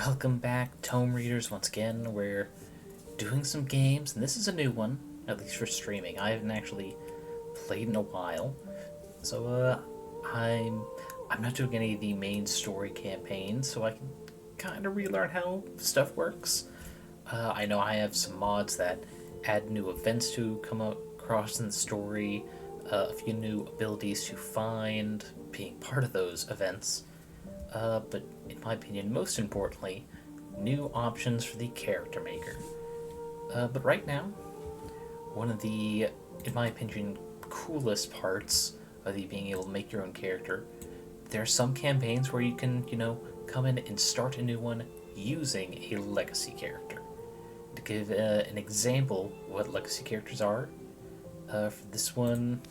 Welcome back, Tome Readers, once again. We're doing some games, and this is a new one, at least for streaming. I haven't actually played in a while, so I'm not doing any of the main story campaigns, so I can kind of relearn how stuff works. I know I have some mods that add new events to come across in the story, a few new abilities to find, being part of those events. But in my opinion, most importantly, new options for the character maker. But right now, one of the, in my opinion, coolest parts of the being able to make your own character, there are some campaigns where you can, come in and start a new one using a legacy character. To give an example what legacy characters are, for this one,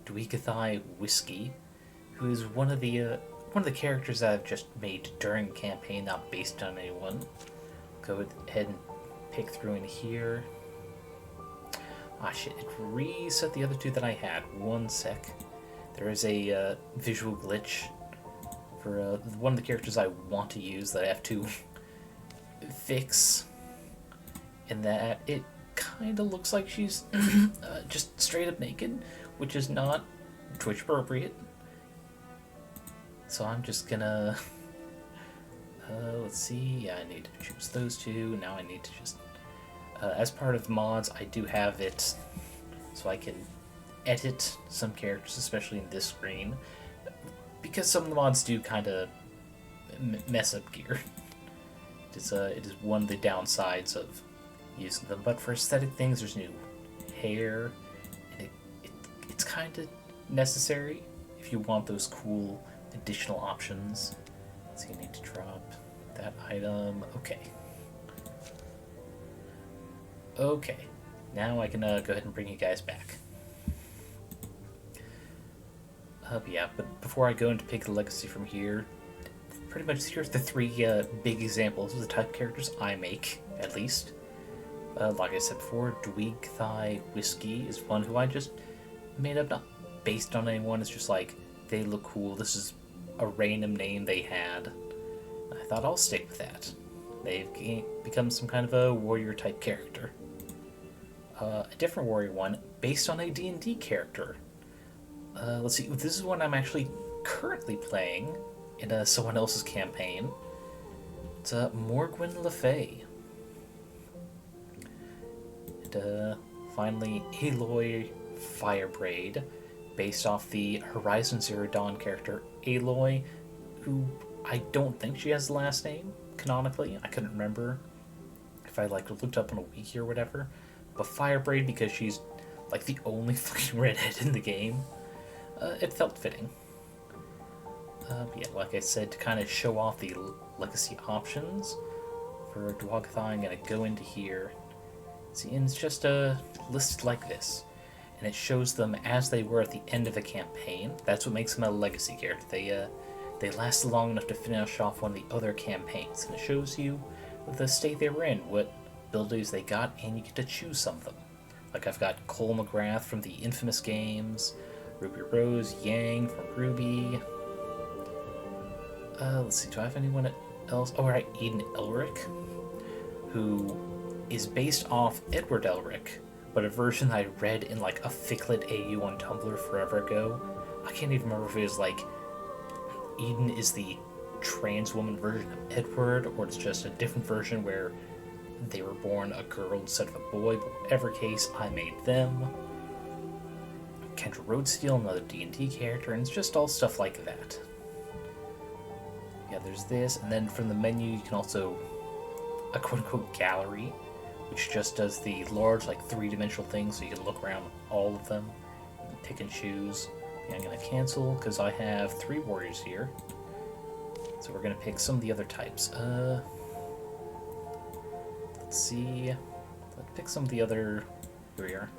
Dweekathai Whiskey, who is one of the characters that I've just made during the campaign, not based on anyone. Go ahead and pick through in here. Ah shit, it reset the other two that I had. One sec. There is a visual glitch for one of the characters I want to use that I have to fix. In that it kind of looks like she's just straight up naked, which is not Twitch appropriate. So I'm just gonna, let's see, yeah, I need to choose those two. Now I need to just, as part of mods, I do have it so I can edit some characters, especially in this screen, because some of the mods do kind of mess up gear. It is one of the downsides of using them, but for aesthetic things, there's new hair, and it's kind of necessary if you want those cool additional options. So you need to drop that item. Okay, now I can go ahead and bring you guys back. But yeah, but before I go into pick the legacy from here, pretty much here's the three big examples of the type of characters I make, at least. Like I said before, Dweekathai Whiskey is one who I just made up, not based on anyone. It's just like, they look cool. This is a random name they had. I thought I'll stick with that. They've become some kind of a warrior type character. A different warrior one based on a D&D character. Let's see, this is one I'm actually currently playing in someone else's campaign. It's Morgwyn Le Fay. And finally, Aloy Firebraid, based off the Horizon Zero Dawn character Aloy, who I don't think she has the last name, canonically. I couldn't remember if I looked up on a wiki or whatever. But Firebraid, because she's like the only fucking redhead in the game, it felt fitting. Yeah, like I said, to kind of show off the legacy options for Dweekathai, I'm going to go into here. See, and it's just listed like this. And it shows them as they were at the end of a campaign. That's what makes them a legacy character. They lasted long enough to finish off one of the other campaigns, and it shows you the state they were in, what abilities they got, and you get to choose some of them. Like I've got Cole McGrath from the Infamous games, Ruby Rose Yang from Ruby. Let's see, do I have anyone else? Oh, right, Eden Elric, who is based off Edward Elric, but a version I read in like a Ficlet AU on Tumblr forever ago. I can't even remember if it was like Eden is the trans woman version of Edward, or it's just a different version where they were born a girl instead of a boy, but whatever case, I made them. Kendra Roadsteel, another D&D character, and it's just all stuff like that. Yeah, there's this, and then from the menu you can also a quote-unquote gallery, which just does the large, like, three-dimensional things, so you can look around all of them and pick and choose. Yeah, I'm going to cancel, because I have 3 warriors here. So we're going to pick some of the other types. Let's see. Let's pick some of the other... Here we are.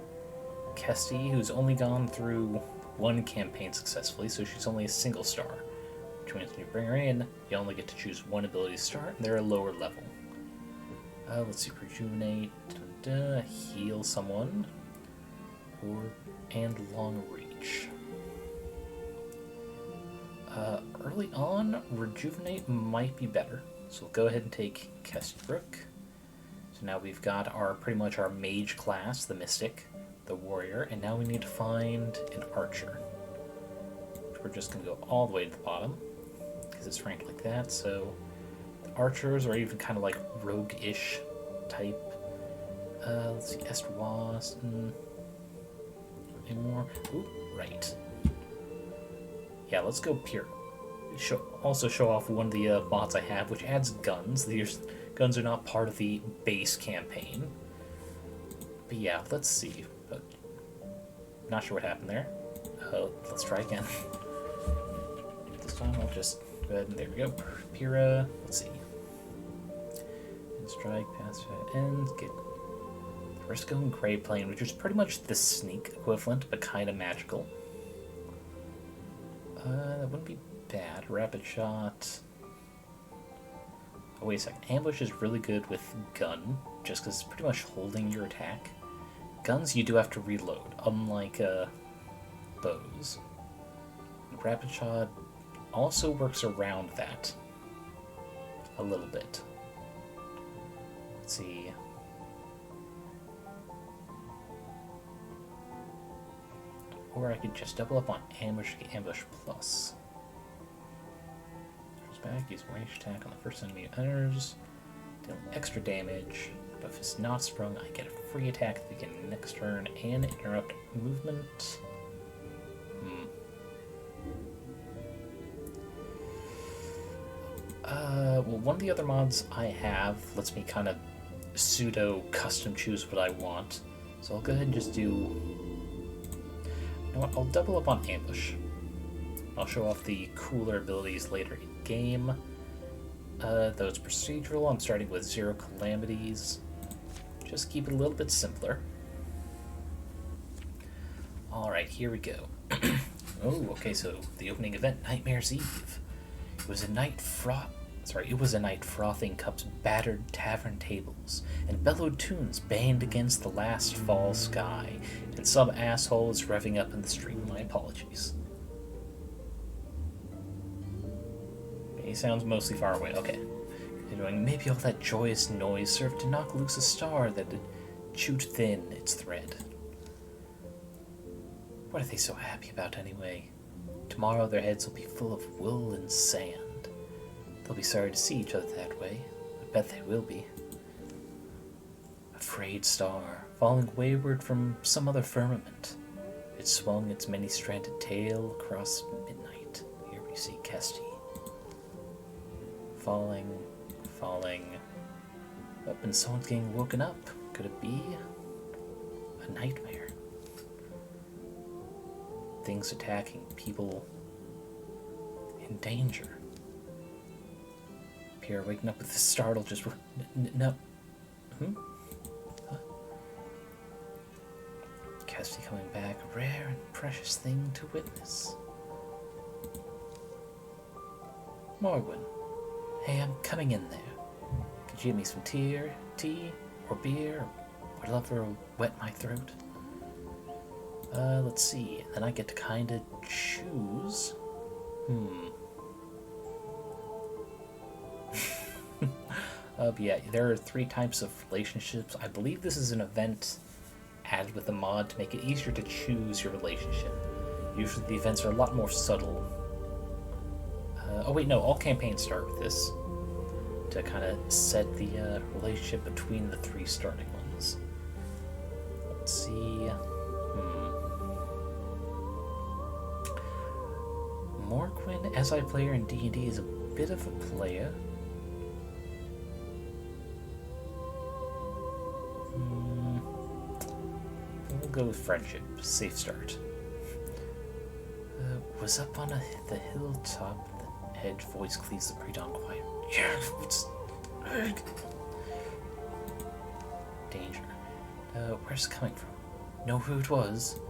Kesty, who's only gone through 1 campaign successfully, so she's only a single star. Which means when you bring her in, you only get to choose 1 ability to start, and they're a lower level. Let's see, rejuvenate, heal someone, and long reach. Early on, rejuvenate might be better. So we'll go ahead and take Kestbrook. So now we've got our pretty much our mage class, the mystic, the warrior, and now we need to find an archer. Which we're just going to go all the way to the bottom because it's ranked like that. So the archers are even kind of like rogue-ish type. Let's see, Estrois. Any more? Ooh, right. Yeah, let's go pure. Also show off one of the mods I have, which adds guns. These guns are not part of the base campaign. But yeah, let's see. Not sure what happened there. Let's try again. This time I'll just go ahead and there we go. Pura, let's see. And strike, pass, and get. We're just going Gray Plane, which is pretty much the sneak equivalent, but kind of magical. That wouldn't be bad. Rapid shot. Oh, wait a second. Ambush is really good with gun, just because it's pretty much holding your attack. Guns, you do have to reload, unlike bows. Rapid shot also works around that a little bit. Let's see. Or I could just double up on ambush plus. Goes back, use range attack on the first enemy who enters. Deal extra damage. But if it's not sprung, I get a free attack at the beginning of the next turn and interrupt movement. Well, one of the other mods I have lets me kind of pseudo custom choose what I want. So I'll go ahead and just do. You know what? I'll double up on ambush. I'll show off the cooler abilities later in game. Though it's procedural, I'm starting with 0 calamities. Just keep it a little bit simpler. Alright, here we go. Oh, okay, so the opening event, Nightmare's Eve. It was a night frothing cups battered tavern tables, and bellowed tunes banged against the last fall sky, and some asshole is revving up in the street. My apologies. He sounds mostly far away. Okay. Continuing, maybe all that joyous noise served to knock loose a star that had chewed thin its thread. What are they so happy about anyway? Tomorrow their heads will be full of wool and sand. They'll be sorry to see each other that way. I bet they will be. A frayed star, falling wayward from some other firmament. It swung its many-stranded tail across midnight. Here we see Kesti. Falling. Up and someone's getting woken up. Could it be a nightmare? Things attacking, people in danger. Pierre waking up with a startle just... No. Huh? Kesti coming back, a rare and precious thing to witness. Morgwin. Hey, I'm coming in there. Could you give me some tea, or beer, or whatever will wet my throat? Let's see. Then I get to kinda choose. But yeah, there are 3 types of relationships. I believe this is an event added with the mod to make it easier to choose your relationship. Usually the events are a lot more subtle. Oh wait, no, all campaigns start with this to kind of set the relationship between the 3 starting ones. Let's see. Morgwin, as I player in D&D, is a bit of a player. We'll go with friendship. Safe start. Was up on the hilltop. The edge voice cleaves the pre-dawn quiet. Danger. Where's it coming from? Know who it was?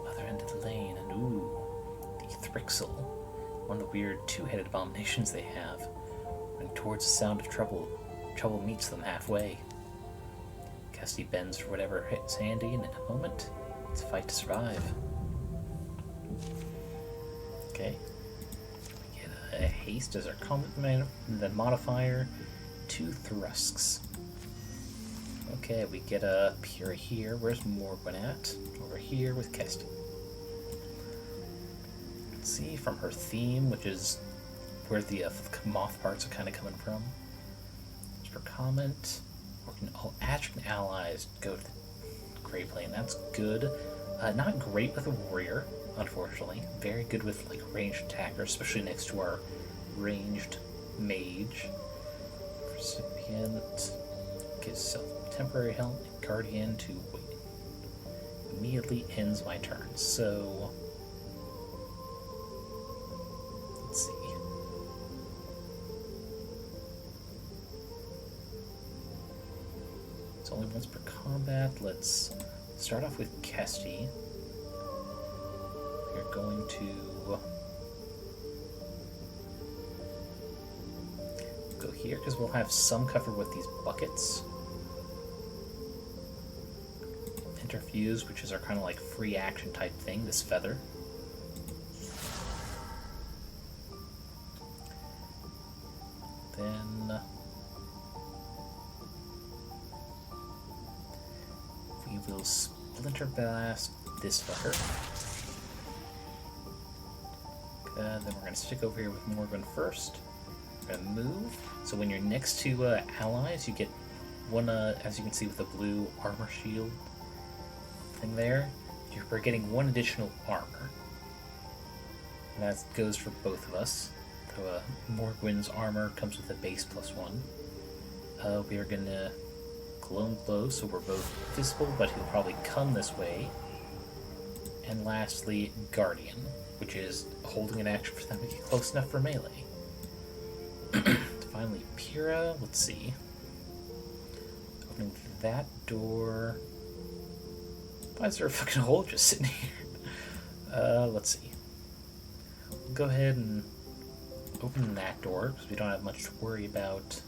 Other end of the lane, and ooh, the Thrixl. One of the weird 2-headed abominations they have. Running towards the sound of trouble, trouble meets them halfway. Kesti bends for whatever hits handy, and in a moment, it's a fight to survive. Okay. We get a haste as our combat modifier. 2 Thrixls. Okay, we get a Pura here. Where's Morgwin at? Over here with Kesty. Let's see, from her theme, which is where the moth parts are kind of coming from. For comment, all Adrian allies go to the Grey Plane. That's good. Not great with a warrior, unfortunately. Very good with like ranged attackers, especially next to our ranged mage. Recipient gives self temporary help. Guardian to wait. Immediately ends my turn. So let's see. It's only once per combat. Let's start off with Kesty. We're going to go here because we'll have some cover with these buckets. Interfuse, which is our kind of like free action type thing, this feather. Then we will Splinter Blast this fucker. Then we're going to stick over here with Morgan first. We're going to move. So when you're next to allies, you get one, as you can see with the blue armor shield thing there, you're getting 1 additional armor. And that goes for both of us. So Morgwin's armor comes with a base +1. We are going to Clone Blow, so we're both visible, but he'll probably come this way. And lastly, Guardian, which is holding an action for them to get close enough for melee. Finally, Pyrrha, let's see. Opening that door. Why is there a fucking hole just sitting here? Let's see. We'll go ahead and open that door, because we don't have much to worry about.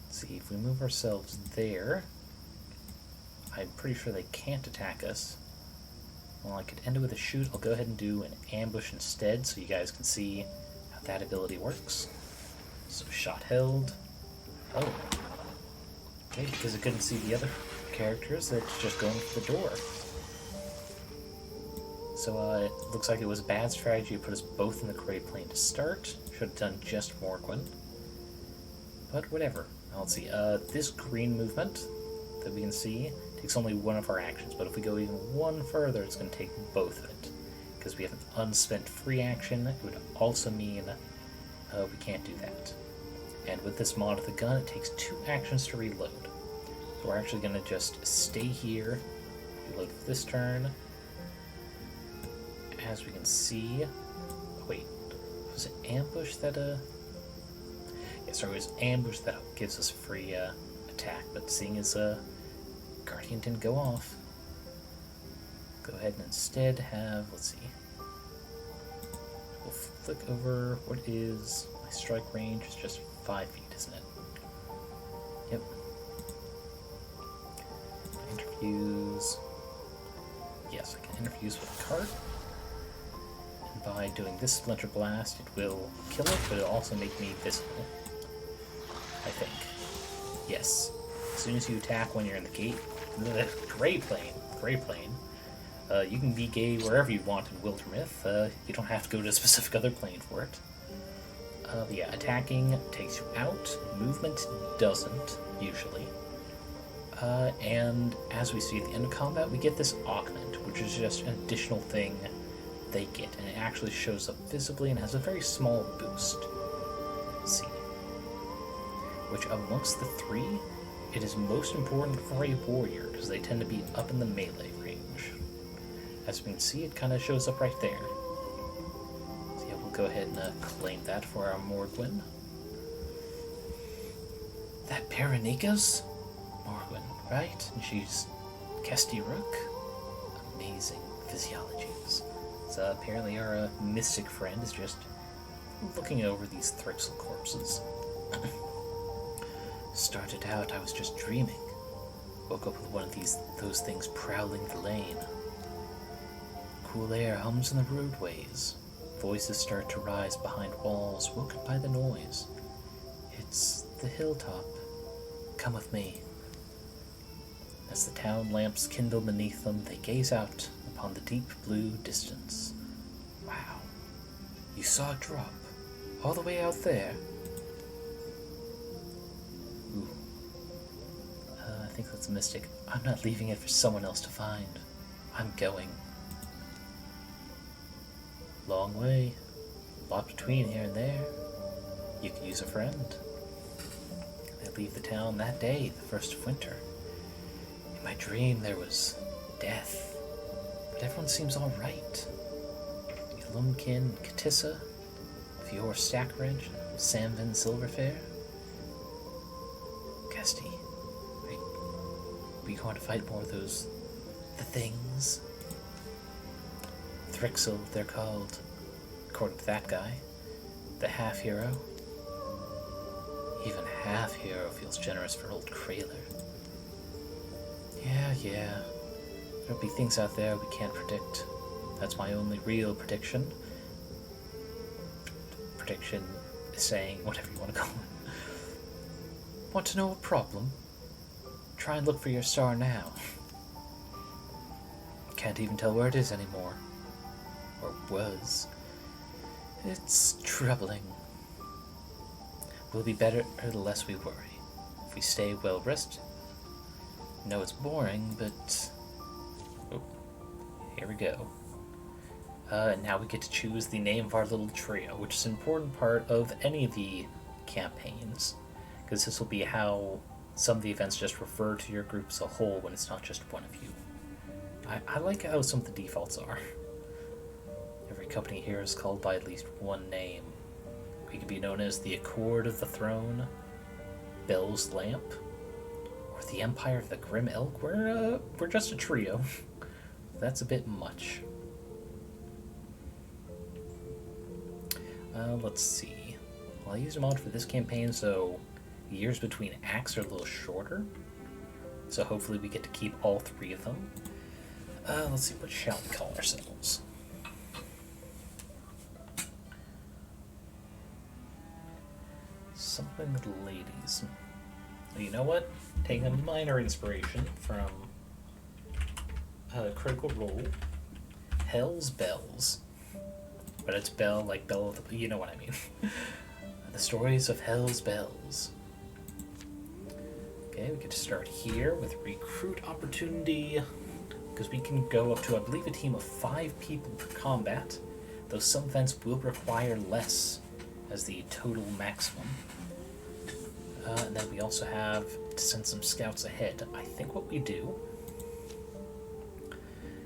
Let's see, if we move ourselves there, I'm pretty sure they can't attack us. Well, I could end it with a shoot. I'll go ahead and do an ambush instead, so you guys can see how that ability works. So shot held. Oh. Okay, because I couldn't see the other characters, it's just going for the door. So it looks like it was a bad strategy to put us both in the Grey Plane to start. Should have done just Morgwin. But whatever. Now let's see. This green movement that we can see takes only 1 of our actions, but if we go even 1 further, it's going to take both of it. Because we have an unspent free action, it would also mean we can't do that. And with this mod of the gun, it takes 2 actions to reload. So we're actually going to just stay here, reload for this turn. As we can see... Oh, wait, was it ambush that... Yeah, sorry, it was ambush that gives us free attack, but seeing as Guardian didn't go off, go ahead and instead have... Let's see. We'll flick over what is... My strike range is just 5 feet, isn't it? Yep. Interfuse. Yes, I can interfuse with a card. And by doing this Splinter Blast, it will kill it, but it'll also make me visible. I think. Yes. As soon as you attack when you're in the gate, the Grey Plane. You can be gay wherever you want in Wildermyth. You don't have to go to a specific other plane for it. But yeah, attacking takes you out. Movement doesn't, usually. And as we see at the end of combat, we get this augment, which is just an additional thing they get, and it actually shows up visibly and has a very small boost. Let's see. Which amongst the 3, it is most important for a warrior, because they tend to be up in the melee range. As we can see, it kind of shows up right there. So yeah, we'll go ahead and claim that for our Morgwin. That Paranika's Morgwin, right? And she's Kesty Rook. Amazing physiologies. So apparently our mystic friend is just looking over these Thrixl corpses. Started out, I was just dreaming. Woke up with one of those things prowling the lane. cool air hums in the roadways. Voices start to rise behind walls, woken by the noise. It's the hilltop. Come with me. As the town lamps kindle beneath them, they gaze out upon the deep blue distance. Wow. You saw it drop. All the way out there. Ooh. I think that's a mistake. I'm not leaving it for someone else to find. I'm going. Long way. A lot between here and there. You could use a friend. They leave the town that day, the first of winter. In my dream there was death. But everyone seems alright. Ilumkin, Katissa, Fior Stackridge, and Samvin Silverfair. Gusty, are you going to fight more of those... the things? Thrixl, they're called, according to that guy. The half-hero. Even half-hero feels generous for old Krayler. Yeah. There'll be things out there we can't predict. That's my only real prediction. Prediction is saying whatever you want to call it. Want to know a problem? Try and look for your star now. Can't even tell where it is anymore. Or was. It's troubling. We'll be better the less we worry. If we stay well rested. No, it's boring, but... Oh, here we go. Now we get to choose the name of our little trio, which is an important part of any of the campaigns, because this will be how some of the events just refer to your group as a whole when it's not just one of you. I like how some of the defaults are. Every company here is called by at least one name. We could be known as the Accord of the Throne, Bell's Lamp, or the Empire of the Grim Elk. We're just a trio. That's a bit much. Let's see. Well, I used a mod for this campaign, so years between acts are a little shorter. So hopefully we get to keep all three of them. Let's see, what shall we call ourselves? Something with ladies. Well, you know what? Taking a minor inspiration from Critical Role, Hell's Bells. But it's Bell, like Bell of the... you know what I mean. The stories of Hell's Bells. Okay, we get to start here with recruit opportunity, because we can go up to, I believe, a team of 5 people per combat, though some events will require less as the total maximum. And then we also have to send some scouts ahead. I think what we do,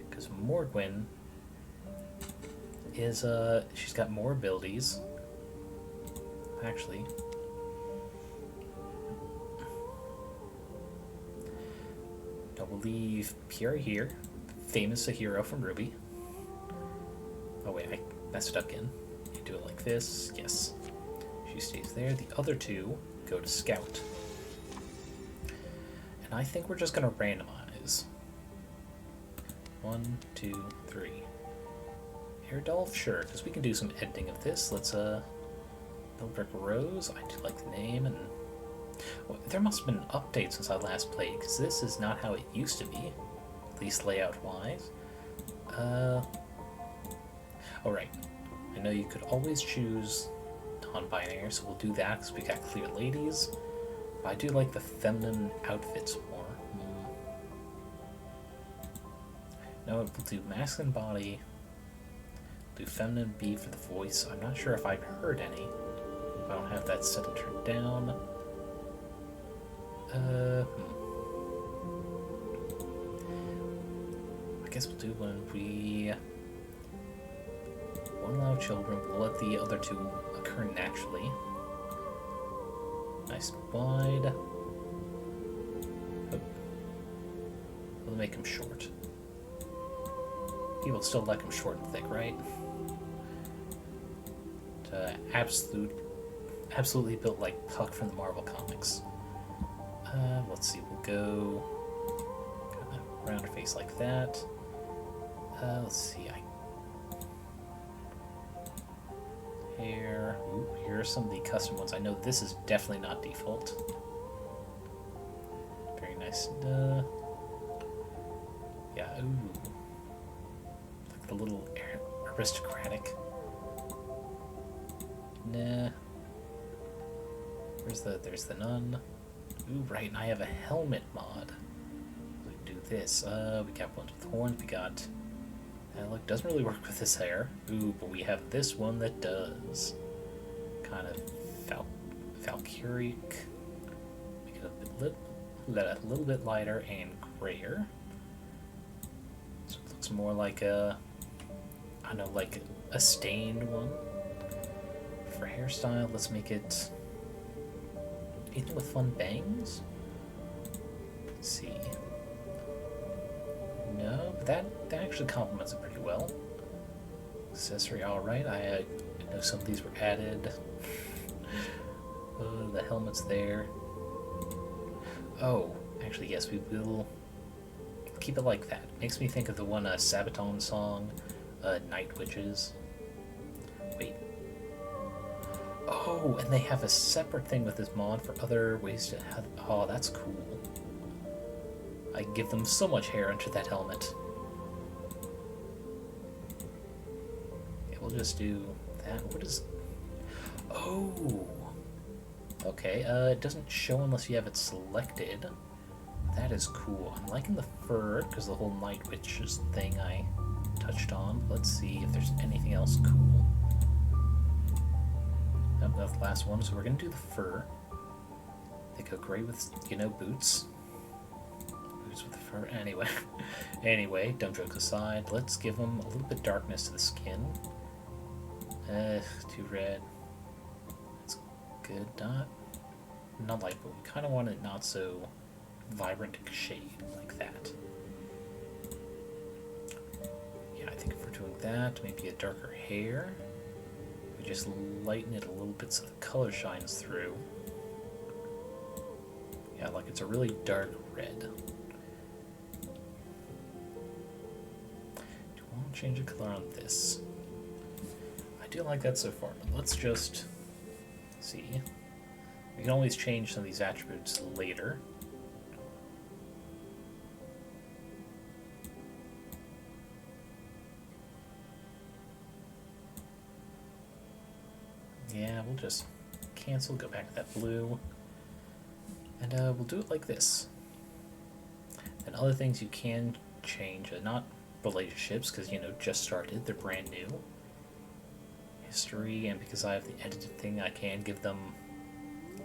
because Morgwyn is, she's got more abilities. Actually, no, we'll leave Pierre here, famous a hero from Ruby. Oh wait, I messed it up again. You do it like this, yes. She stays there. The other 2 go to Scout. And I think we're just gonna randomize. 1, 2, 3. Airdolph, sure, because we can do some editing of this. Let's, Bildrick Rose, I do like the name, and... well, there must have been an update since I last played, because this is not how it used to be, at least layout-wise. Oh, right. I know you could always choose non-binary, so we'll do that, because we got clear ladies. But I do like the feminine outfits more. No, we'll do masculine body, do feminine B for the voice. I'm not sure if I've heard any. I don't have that set and turned down. I guess we'll do when we won't allow children. We'll let the other 2 occur naturally. Nice and wide. Oh. We'll make them short. People still like them short and thick, right? Absolutely built like Puck from the Marvel comics. Let's see, we'll go kind of round her face like that. Let's see, I hair. Ooh, here are some of the custom ones. I know this is definitely not default. Very nice. Yeah, ooh. Like the little aristocratic. Nah. There's the nun. Ooh, right, and I have a helmet mod. We can do this. We got ones with horns, we got... That look doesn't really work with this hair. Ooh, but we have this one that does. Kind of Valkyric. Make it a little bit lighter and grayer. So it looks more like a... I don't know, like a stained one. For hairstyle, let's make it... Anything with fun bangs? Let's see. No, but that actually complements it pretty well. Accessory, alright. I know some of these were added. The helmet's there. Oh, actually, yes, we will keep it like that. Makes me think of the one Sabaton song, Night Witches. Wait. Oh, and they have a separate thing with this mod for other ways to have... Oh, that's cool. I give them so much hair under that helmet. Yeah, we'll just do that. What is... Oh! Okay, it doesn't show unless you have it selected. That is cool. I'm liking the fur, because the whole Night Witches thing I touched on. Let's see if there's anything else cool. Nope, that's the last one, so we're going to do the fur. They go great with, you know, boots. Boots with the fur. Anyway, dumb jokes aside, let's give them a little bit darkness to the skin. Too red. That's good. Not light, but we kind of want it not so vibrant shade like that. Yeah, I think if we're doing that, maybe a darker hair. We just lighten it a little bit so the color shines through. Yeah, like it's a really dark red. Do you want to change the color on this? I do like that so far, but let's just see. We can always change some of these attributes later. Yeah, we'll just cancel, go back to that blue, and we'll do it like this. And other things you can change, not relationships, because, you know, just started, they're brand new. History, and because I have the edited thing, I can give them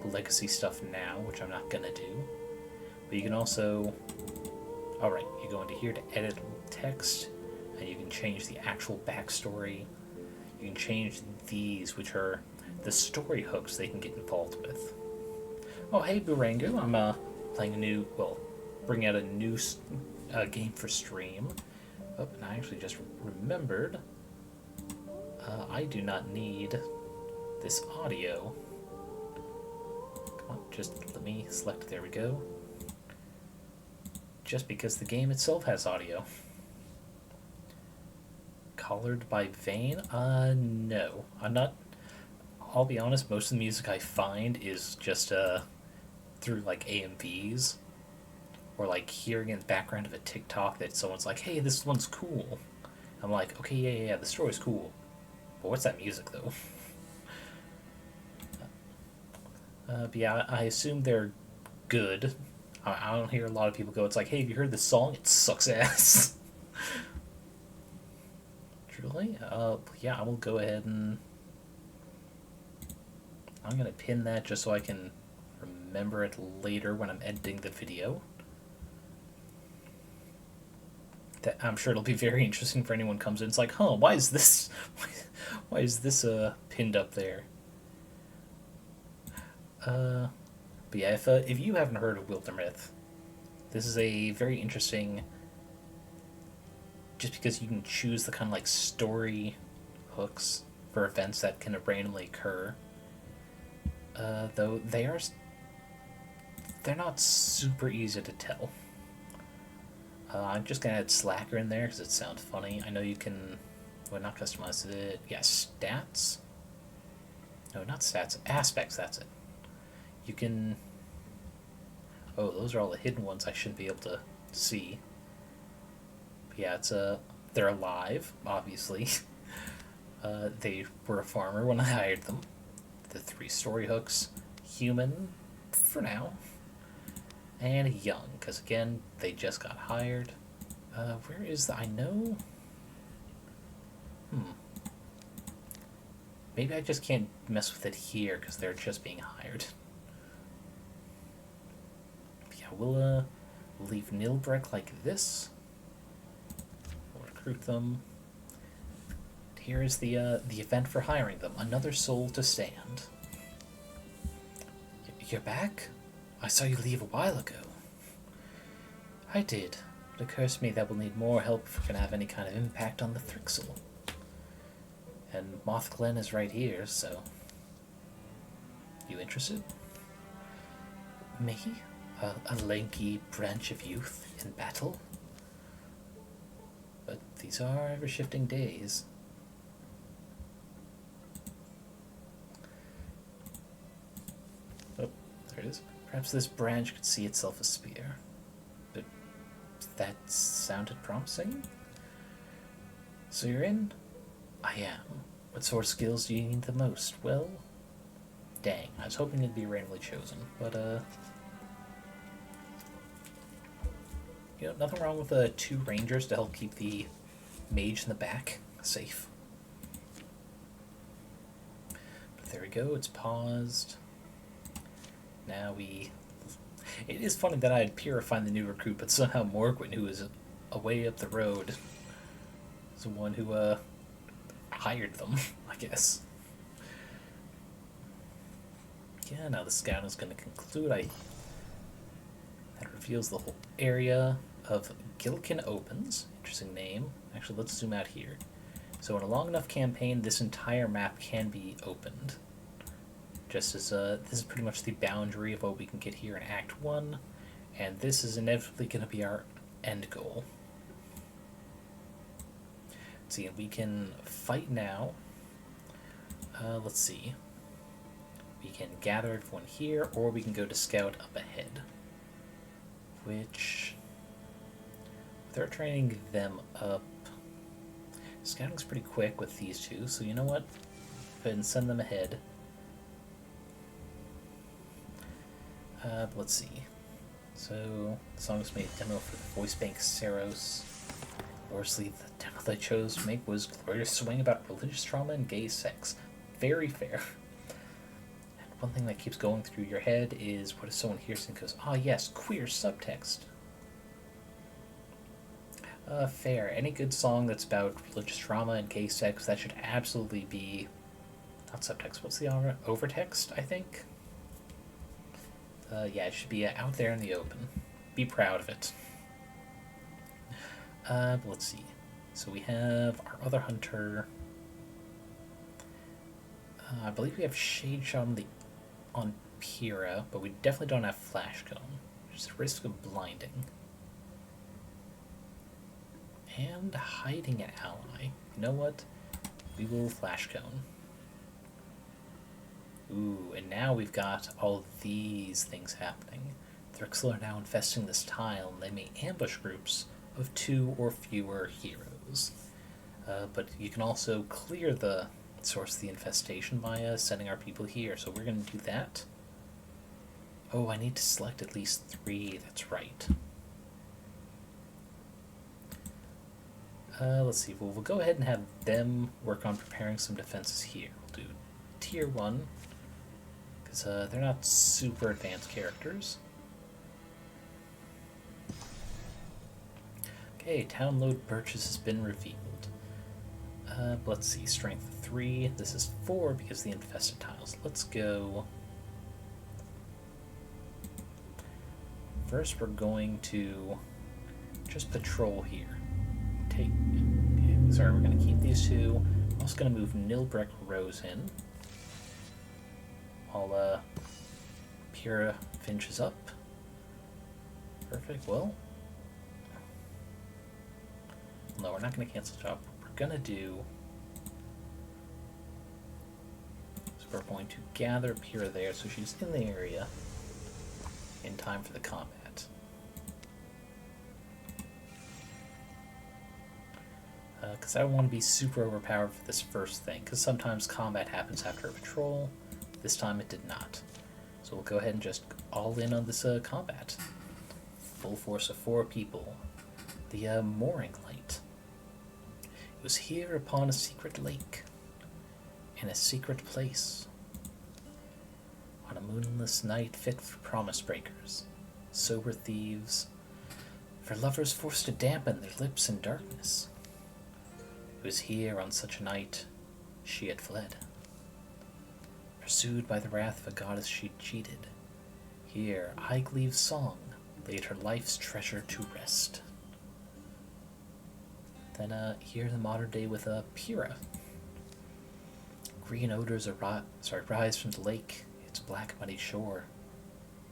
legacy stuff now, which I'm not gonna do. But you can also, alright, you go into here to edit text, and you can change the actual backstory. You can change these, which are the story hooks they can get involved with. Oh, hey, Burangu, I'm playing a new, well, bringing out a new game for stream. Oh, and I actually just remembered, I do not need this audio. Come on, just let me select, there we go. Just because the game itself has audio. Collared by Vane? No. I'm not... I'll be honest, most of the music I find is just, through, like, AMVs. Or, like, hearing in the background of a TikTok that someone's like, hey, this one's cool. I'm like, okay, yeah, the story's cool. But what's that music, though? But yeah, I assume they're good. I don't hear a lot of people go, it's like, hey, have you heard this song? It sucks ass. Truly? Yeah, I will go ahead and... I'm going to pin that just so I can remember it later when I'm editing the video. That, I'm sure it'll be very interesting for anyone who comes in. It's like, huh, why is this pinned up there? But yeah, if you haven't heard of Wildermyth, this is a very interesting... Just because you can choose the kind of like story hooks for events that can randomly occur. Though they're not super easy to tell. I'm just gonna add Slacker in there because it sounds funny. I know you can, well, not customize it. Yeah, stats. No, not stats. Aspects, that's it. You can... Oh, those are all the hidden ones I shouldn't be able to see. But yeah, it's they're alive, obviously. They were a farmer when I hired them. The 3 story hooks. Human, for now. And young, because again, they just got hired. Where is the... I know... Maybe I just can't mess with it here, because they're just being hired. Yeah, we'll leave Nilbrek like this. We'll recruit them. Here is the event for hiring them. Another soul to stand. You're back? I saw you leave a while ago. I did. It occurs to me that we'll need more help if we're going to have any kind of impact on the Thrixl. And Moth Glen is right here, so... You interested? Me? A lanky branch of youth in battle? But these are ever-shifting days. Oh, there it is. Perhaps this branch could see itself a spear. But that sounded promising? So you're in? I am. What sort of skills do you need the most? Well, dang, I was hoping it'd be randomly chosen, but you know, nothing wrong with 2 rangers to help keep the mage in the back safe. But there we go, it's paused. Now we... It is funny that I had Pyrrha find the new recruit, but somehow Morgwin, who is away up the road, is the one who hired them, I guess. Yeah, now the scout is going to conclude. That reveals the whole area of Gilkin Opens. Interesting name. Actually, let's zoom out here. So in a long enough campaign, this entire map can be opened. Just as this is pretty much the boundary of what we can get here in Act 1, and this is inevitably going to be our end goal. See, we can fight now. Let's see. We can gather everyone here, or we can go to scout up ahead. Which, they're training them up. Scouting's pretty quick with these 2, so you know what? Go ahead and send them ahead. Let's see. So, the song was made demo for the voice bank Saros. Obviously, the demo they chose to make was Glorious Swing about religious trauma and gay sex. Very fair. And one thing that keeps going through your head is what if someone hears and goes, ah yes, queer subtext. Fair. Any good song that's about religious trauma and gay sex, that should absolutely be... Not subtext, what's the overtext, I think? Yeah, it should be out there in the open. Be proud of it. But let's see. So we have our other hunter. I believe we have Shade Shot on Pyrrha, but we definitely don't have Flash Cone, which is a risk of blinding. And hiding an ally. You know what? We will Flash Cone. Ooh, and now we've got all these things happening. Thrixl are now infesting this tile, and they may ambush groups of 2 or fewer heroes. But you can also clear the source of the infestation by sending our people here, so we're going to do that. Oh, I need to select at least 3, that's right. Let's see, well, we'll go ahead and have them work on preparing some defenses here. We'll do Tier 1, because they're not super advanced characters. Okay, town load purchase has been revealed. Let's see, strength 3. This is 4 because of the infested tiles. Let's go... First, we're going to just patrol here. Okay, sorry, we're going to keep these 2. I'm also going to move Nilbrek Rose in. While Pyrrha finishes up. Perfect, well... No, we're not going to cancel the job. What we're going to do is we're going to gather Pyrrha there so she's in the area in time for the combat. Because I don't want to be super overpowered for this first thing, because sometimes combat happens after a patrol. This time it did not. So we'll go ahead and just all in on this combat. Full force of 4 people. The mooring light. It was here upon a secret lake, in a secret place, on a moonless night fit for promise breakers, sober thieves, for lovers forced to dampen their lips in darkness. It was here on such a night she had fled. Pursued by the wrath of a goddess she'd cheated, here Igleve's song laid her life's treasure to rest. Then here in the modern day with Pyrrha. Green odors rise from the lake, its black muddy shore.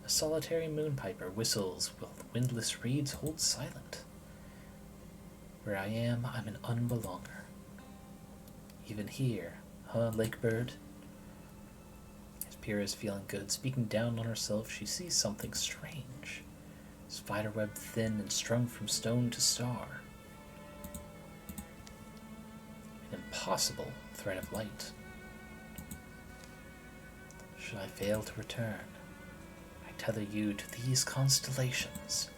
A solitary moonpiper whistles while the windless reeds hold silent. Where I am, I'm an unbelonger. Even here, lake bird? As Pyrrha is feeling good, speaking down on herself, she sees something strange. Spiderweb thin and strung from stone to star. An impossible thread of light. Should I fail to return, I tether you to these constellations.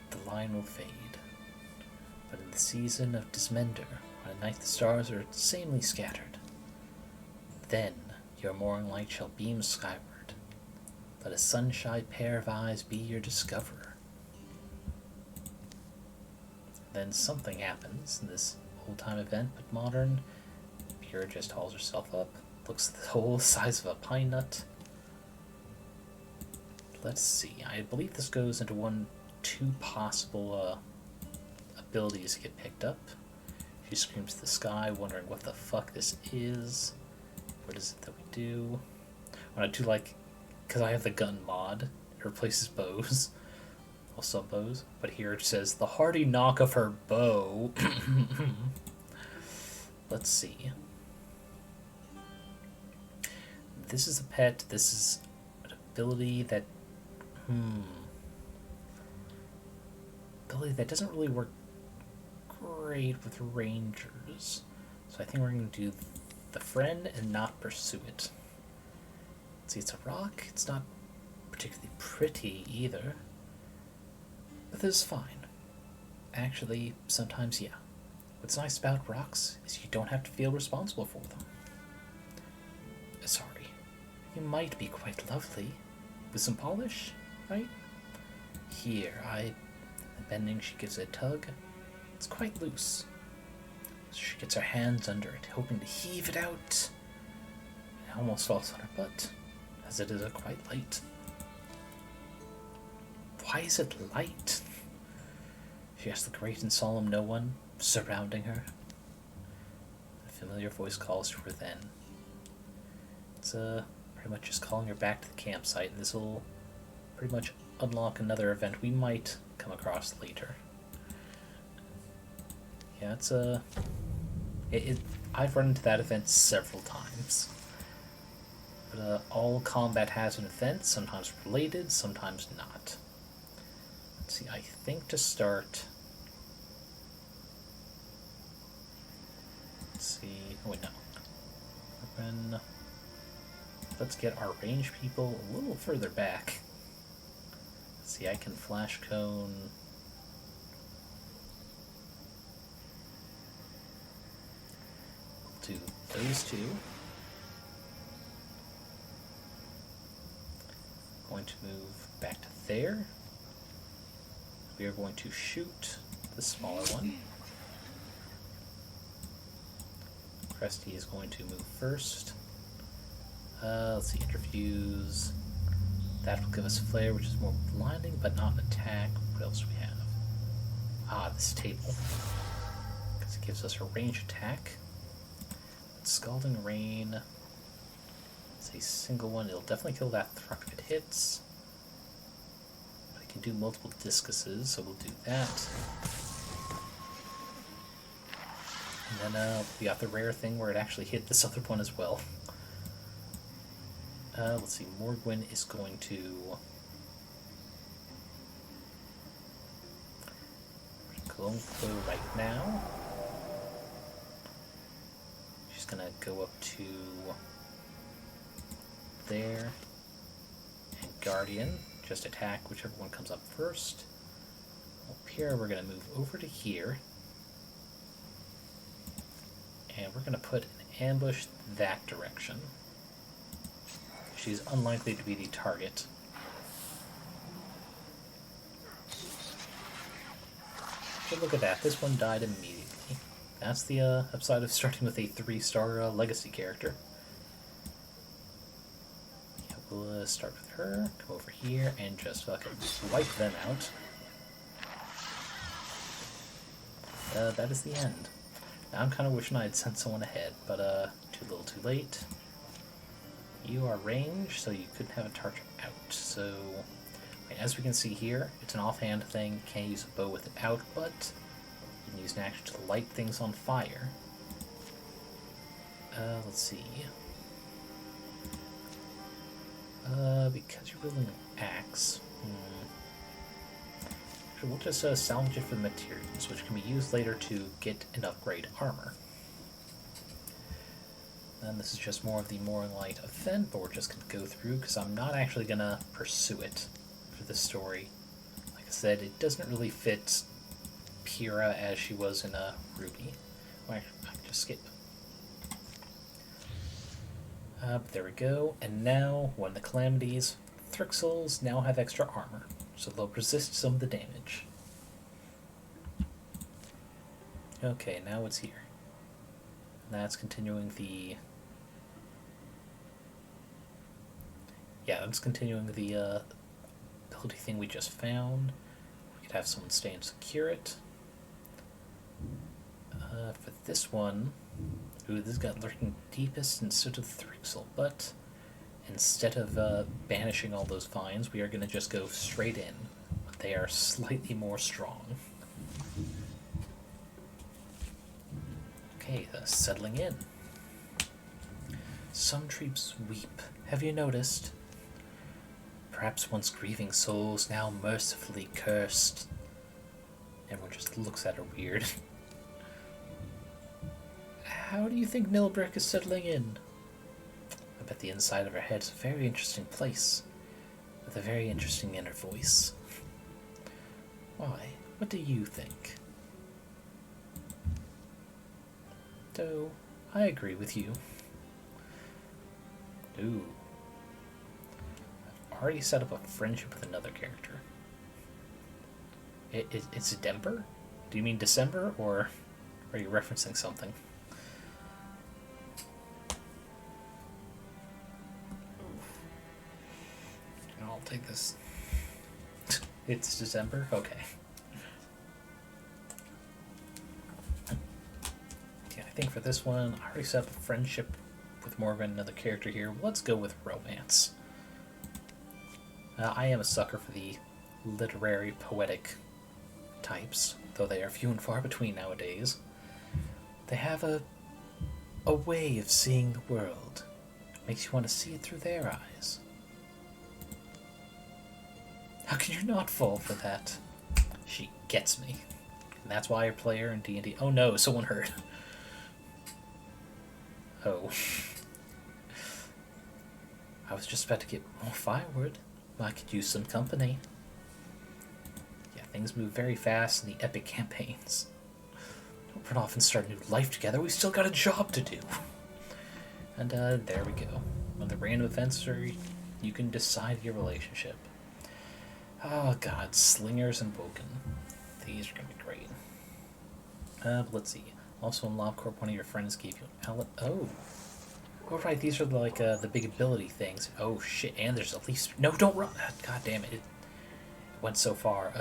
The line will fade, but in the season of Dismender, on a night the stars are sanely scattered, then your mooring light shall beam skyward. Let a sunshine pair of eyes be your discoverer. Then something happens in this old-time event, but modern. Pyrrha just hauls herself up, looks the whole size of a pine nut. Let's see, I believe this goes into 2 possible abilities to get picked up. She screams to the sky, wondering what the fuck this is. What is it that we do? What I do like, because I have the gun mod, it replaces bows. Well, some bows, but here it says the hearty knock of her bow. Let's see. This is a pet. This is an ability that doesn't really work great with rangers. So I think we're going to do the friend and not pursue it. Let's see, it's a rock. It's not particularly pretty either. But this is fine. Actually, sometimes, yeah. What's nice about rocks is you don't have to feel responsible for them. Sorry. You might be quite lovely. With some polish, right? Here, bending, she gives it a tug. It's quite loose. So she gets her hands under it, hoping to heave it out. It almost falls on her butt, as it is quite light. Why is it light? She asks the great and solemn no one surrounding her. A familiar voice calls to her then. It's pretty much just calling her back to the campsite, and this will pretty much unlock another event we might come across later. Yeah, it's I've run into that event several times. But all combat has an event, sometimes related, sometimes not. Let's see, I think to start... Let's see... Oh wait, no. Open... Let's get our range people a little further back. Let's see, I can flash cone... We'll do those 2. Going to move back to there. We are going to shoot the smaller one. Cresty is going to move first. Let's see, interviews. That will give us flare, which is more blinding, but not an attack. What else do we have? Ah, this table. Because it gives us a range attack. Scalding Rain. It's a single one. It'll definitely kill that Thrux if it hits. But it can do multiple discuses, so we'll do that. And then we got the rare thing where it actually hit this other one as well. Let's see, Morgwyn is going to... Glow right now. She's gonna go up to there, and Guardian, just attack whichever one comes up first. Up here, we're gonna move over to here, and we're gonna put an ambush that direction. She's unlikely to be the target. But look at that, this one died immediately. That's the upside of starting with a 3-star legacy character. Yeah, we'll start with her, come over here, and just fucking wipe them out. That is the end. Now I'm kind of wishing I had sent someone ahead, but too little too late. You are ranged, so you couldn't have a target out. So, as we can see here, it's an offhand thing. Can't use a bow with it out, but you can use an action to light things on fire. Let's see. Because you're wielding an axe, we'll just salvage it for materials, which can be used later to get and upgrade armor. And this is just more of the Morningstar event, but we're just going to go through because I'm not actually going to pursue it for the story. Like I said, it doesn't really fit Pyrrha as she was in Ruby. Well, I can just skip. But there we go. And now, when the calamities, Thrixls now have extra armor, so they'll resist some of the damage. Okay, now it's here. And that's continuing the... Yeah, that's continuing the ability thing we just found. We could have someone stay and secure it. For this one... Ooh, this got lurking deepest instead of Thrixl, but instead of banishing all those vines, we are going to just go straight in. But they are slightly more strong. Okay, settling in. Some troops weep. Have you noticed? Perhaps once grieving souls, now mercifully cursed. Everyone just looks at her weird. How do you think Nilbrick is settling in? I bet the inside of her head's a very interesting place, with a very interesting inner voice. Why? What do you think? Though, I agree with you. Ooh. I've already set up a friendship with another character. It's December? Do you mean December, or are you referencing something? I'll take this. It's December? Okay. Yeah, I think for this one, I already set up a friendship with Morgan, another character here. Let's go with romance. I am a sucker for the literary, poetic types, though they are few and far between nowadays. They have a way of seeing the world. Makes you want to see it through their eyes. How can you not fall for that? She gets me. And that's why I play her in D&D. Oh no, someone heard. Oh. I was just about to get more firewood. I could use some company. Yeah, things move very fast in the epic campaigns. Don't run off and start a new life together. We still got a job to do. And there we go. When the random events are, you can decide your relationship. Oh god, Slingers and Woken. These are going to be great. But let's see. Also in LobCorp, one of your friends gave you an outlet. Oh. Oh right, these are like the big ability things. Oh shit, and there's at least... No, don't run! God damn it. It went so far.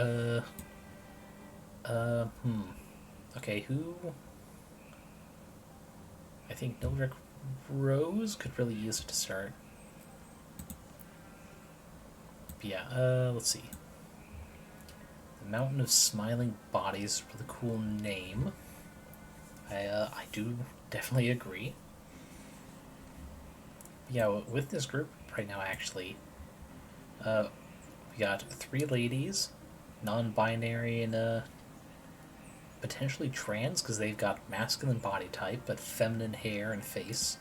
Okay, who... I think Nilric Rose could really use it to start. But yeah, let's see. The Mountain of Smiling Bodies is a really cool name. I do definitely agree. Yeah, with this group, right now, actually. We got 3 ladies, non-binary and potentially trans, because they've got masculine body type, but feminine hair and face.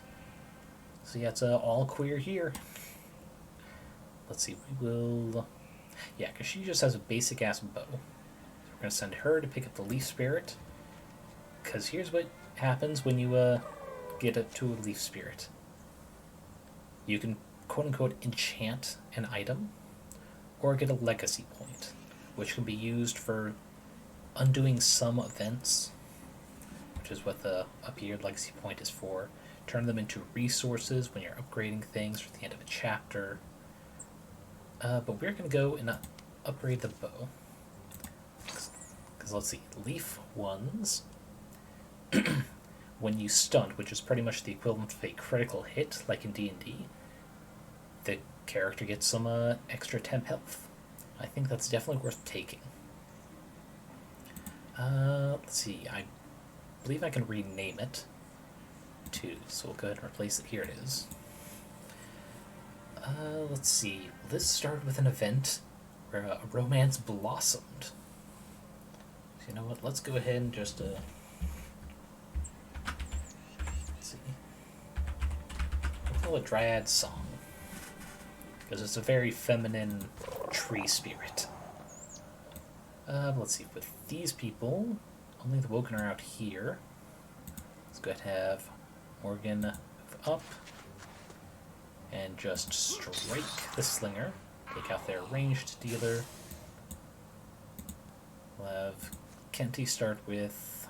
So yeah, it's all queer here. Let's see, we will... Yeah, because she just has a basic-ass bow. So we're going to send her to pick up the leaf spirit, because here's what happens when you get it to a leaf spirit. You can, quote-unquote, enchant an item, or get a legacy point, which can be used for undoing some events, which is what the up here legacy point is for. Turn them into resources when you're upgrading things for the end of a chapter. But we're going to go and upgrade the bow. Because let's see, leaf ones, when you stunt, which is pretty much the equivalent of a critical hit, like in D&D, the character gets some extra temp health. I think that's definitely worth taking. Let's see, I believe I can rename it too, so we'll go ahead and replace it. Here it is. Let's see, this started with an event where a romance blossomed. So you know what, let's go ahead and just, let's see, we'll call it Dryad Song, because it's a very feminine tree spirit. Let's see, with these people, only the Woken are out here. Let's go ahead and have Morgan move up and just strike the Slinger. Take out their ranged dealer. We'll have Kenty start with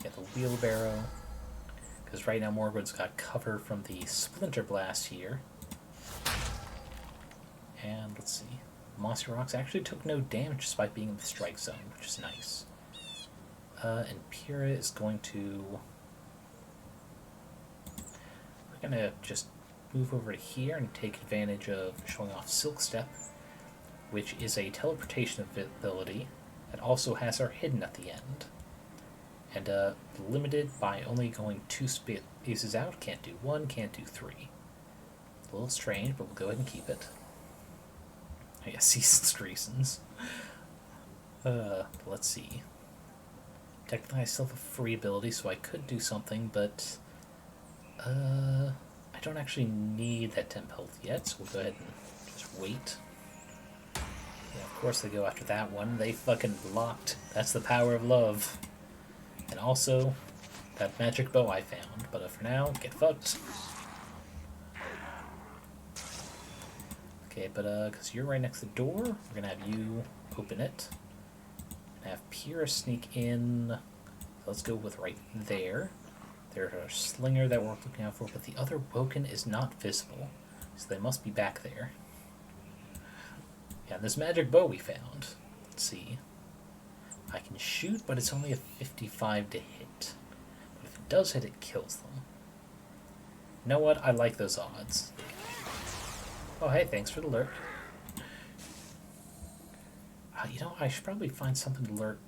the wheelbarrow, because right now Morgan's got cover from the Splinter Blast here. And let's see, Mossy Rocks actually took no damage despite being in the strike zone, which is nice. And Pyrrha is going to... We're going to just move over to here and take advantage of showing off Silk Step, which is a teleportation ability that also has our hidden at the end. And limited by only going 2 spaces out. Can't do 1, can't do 3. A little strange, but we'll go ahead and keep it. I guess season's reasons. Let's see. Technically I still have a free ability, so I could do something, but I don't actually need that temp health yet, so we'll go ahead and just wait. Yeah, of course they go after that one. They fucking blocked. That's the power of love. And also, that magic bow I found. But for now, get fucked. Okay, but because you're right next to the door, we're gonna have you open it. And have Pyrrha sneak in. So let's go with right there. There's a Slinger that we're looking out for, but the other Woken is not visible. So they must be back there. Yeah, this magic bow we found. Let's see. I can shoot, but it's only a 55 to hit. But if it does hit, it kills them. You know what? I like those odds. Oh, hey, thanks for the alert. You know, I should probably find something to alert.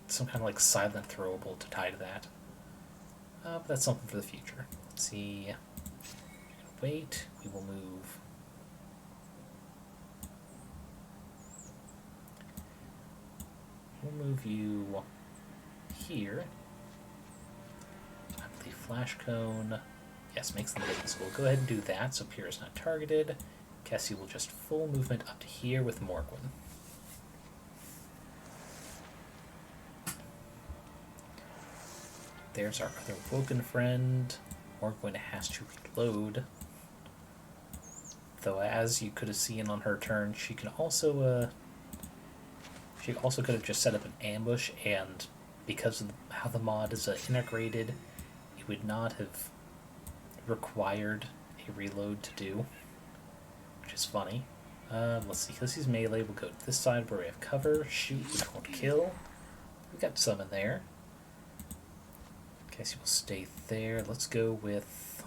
Some kind of like silent throwable to tie to that. But that's something for the future. Let's see. Wait, we will move. We'll move you here. I believe Flash Cone. Yes, makes them hidden, so we'll go ahead and do that, so Pyrrha's not targeted. Cassie will just full movement up to here with Morgwin. There's our other Woken friend. Morgwin has to reload. Though, as you could have seen on her turn, she could also could have just set up an ambush, and because of how the mod is integrated, it would not have required a reload to do, which is funny. Let's see, because he's melee, we'll go to this side where we have cover, shoot, which won't kill. We got some in there. Cassie will stay there. Let's go with...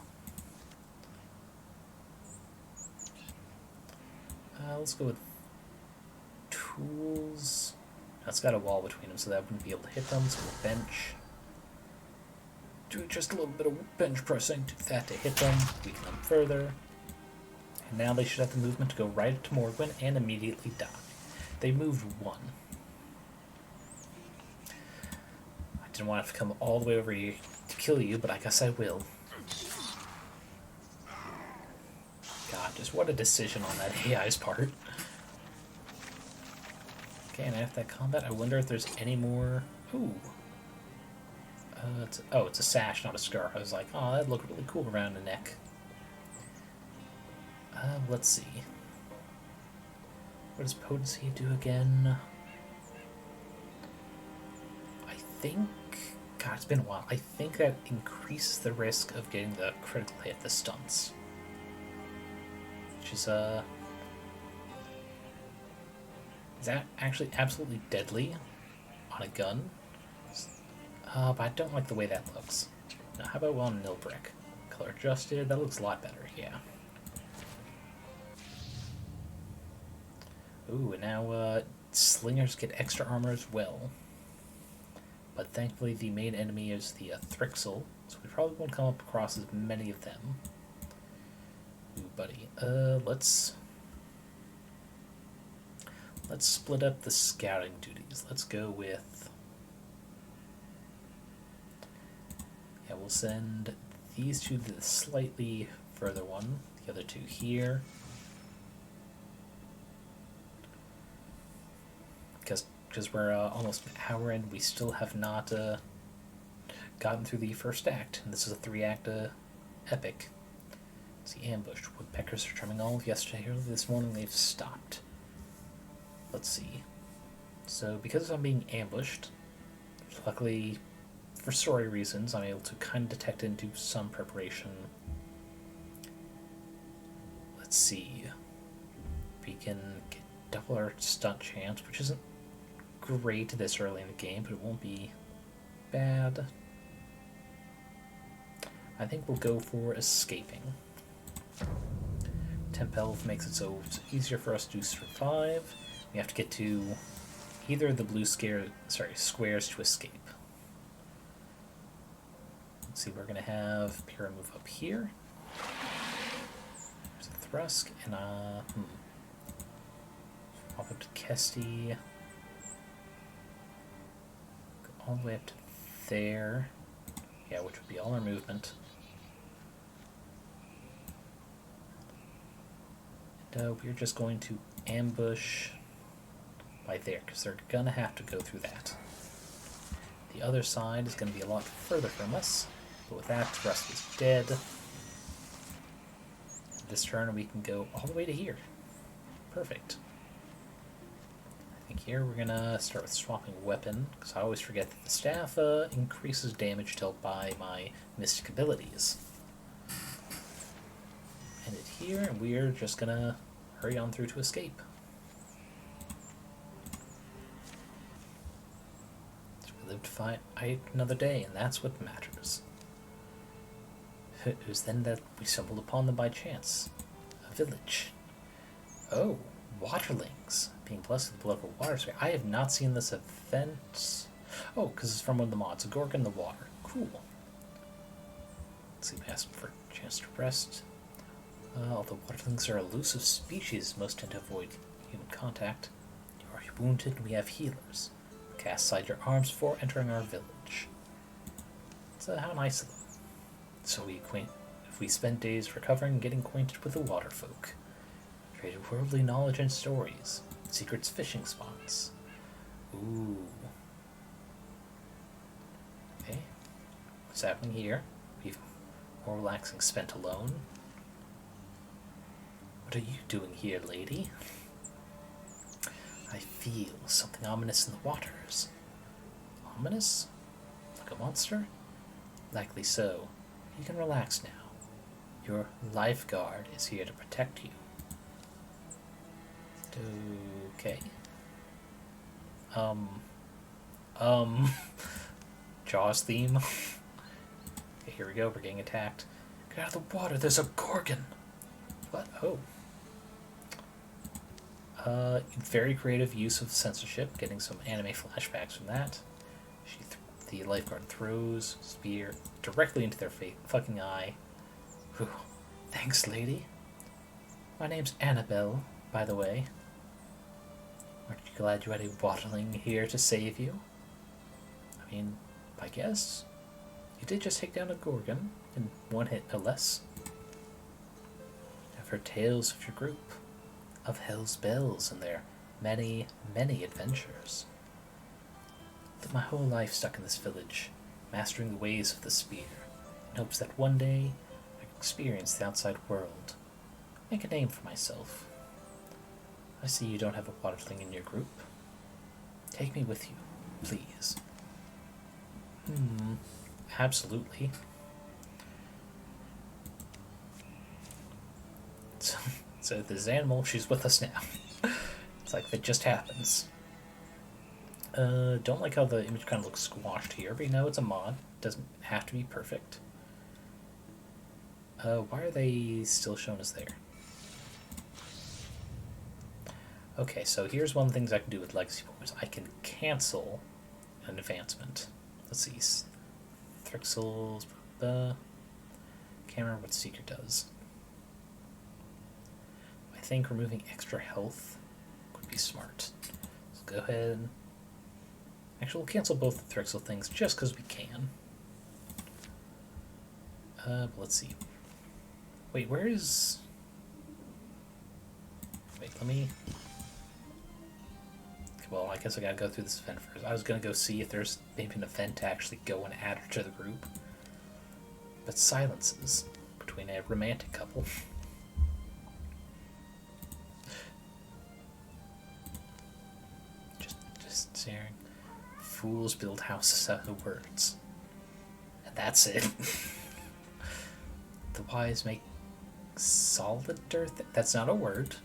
let's go with tools. That's got a wall between them, so that wouldn't be able to hit them, so we'll bench. Do just a little bit of bench pressing. Do that to hit them, weaken them further. And now they should have the movement to go right to Morgwin and immediately die. They moved one. I didn't want to have to come all the way over here to kill you, but I guess I will. God, just what a decision on that AI's part. Okay, and after that combat, I wonder if there's any more... Ooh. It's a sash, not a scarf. I was like, oh, that'd look really cool around the neck. Let's see. What does potency do again? I think... God, it's been a while. I think that increases the risk of getting the critical hit, the stunts. Which is, is that actually absolutely deadly on a gun? But I don't like the way that looks. Now, how about on nil brick? Color adjusted, that looks a lot better, yeah. Ooh, and now slingers get extra armor as well. But thankfully the main enemy is the Thrixl, so we probably won't come up across as many of them. Ooh, buddy. Let's split up the scouting duties. Let's go with... Yeah, we'll send these two to the slightly further one, the other two here. Because we're almost an hour in, we still have not gotten through the first act. And this is a 3-act epic. It's the ambush. Woodpeckers are charming all of yesterday. Early this morning they've stopped. Let's see. So because I'm being ambushed, luckily for story reasons, I'm able to kind of detect and do some preparation. Let's see. We can get double our stunt chance, which isn't great this early in the game, but it won't be bad. I think we'll go for escaping. Temp Elf makes it so it's easier for us to survive. We have to get to either of the blue squares to escape. Let's see, we're going to have Pyrrha move up here. There's a Thrusk, and pop up to Kesty. Go all the way up to there. Yeah, which would be all our movement. And we're just going to ambush by there, because they're going to have to go through that. The other side is going to be a lot further from us, but with that, Thrusk is dead. This turn we can go all the way to here. Perfect. I think here we're going to start with swapping weapon, because I always forget that the staff increases damage dealt by my mystic abilities. End it here, and we're just going to hurry on through to escape. So we live to fight another day, and that's what matters. It was then that we stumbled upon them by chance. A village. Oh, waterlings. Being blessed with the blood of a water spirit. I have not seen this event. Oh, because it's from one of the mods. A Gorg in the water. Cool. Let's see, we asked for a chance to rest. Although waterlings are elusive species, most tend to avoid human contact. You are wounded, we have healers. Cast aside your arms before entering our village. So how nice of them. So if we spend days recovering and getting acquainted with the water folk. Traded worldly knowledge and stories. Secrets fishing spots. Ooh. Okay. What's happening here? We've more relaxing spent alone. What are you doing here, lady? I feel something ominous in the waters. Ominous? Like a monster? Likely so. You can relax now. Your lifeguard is here to protect you. Okay. Jaws theme. Okay, here we go, we're getting attacked. Get out of the water, there's a Gorgon! What? Oh. Very creative use of censorship, getting some anime flashbacks from that. She The lifeguard throws spear directly into their fucking eye. Whew. Thanks, lady. My name's Annabelle, by the way. Aren't you glad you had a watling here to save you? I mean, I guess. You did just take down a Gorgon in one hit, no less. I've heard tales of your group, of Hell's Bells and their many, many adventures. Lived my whole life stuck in this village, mastering the ways of the spear, in hopes that one day I could experience the outside world, make a name for myself. I see you don't have a waterling in your group. Take me with you, please. Absolutely. So this animal, she's with us now. It's like that just happens. Don't like how the image kind of looks squashed here, but you know, it's a mod. Doesn't have to be perfect. Why are they still shown as there? Okay, so here's one of the things I can do with legacy points. I can cancel an advancement. Let's see. Thrixl's... can't remember what Seeker does. I think removing extra health would be smart. So go ahead. Actually, we'll cancel both the Thrixl things just because we can. But let's see. Wait, where is... Wait, let me... Well, I guess I gotta go through this event first. I was gonna go see if there's maybe an event to actually go and add her to the group. But silences between a romantic couple. just staring. Fools build houses out of words. And that's it. The wise make solid earth. That's not a word.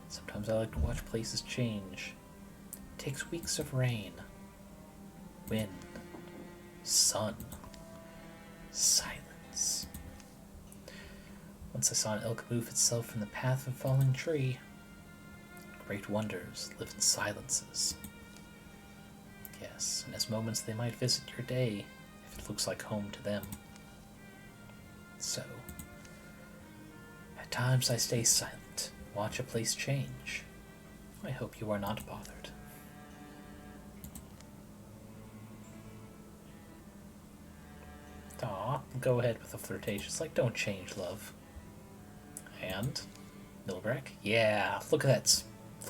Sometimes I like to watch places change. It takes weeks of rain, wind, sun, silence. Once I saw an elk move itself from the path of a falling tree. Great wonders live in silences. Yes, and as moments they might visit your day, if it looks like home to them. So, at times I stay silent, watch a place change. I hope you are not bothered. Aw, go ahead with the flirtatious, like, don't change, love. And Milbrek? Yeah, look at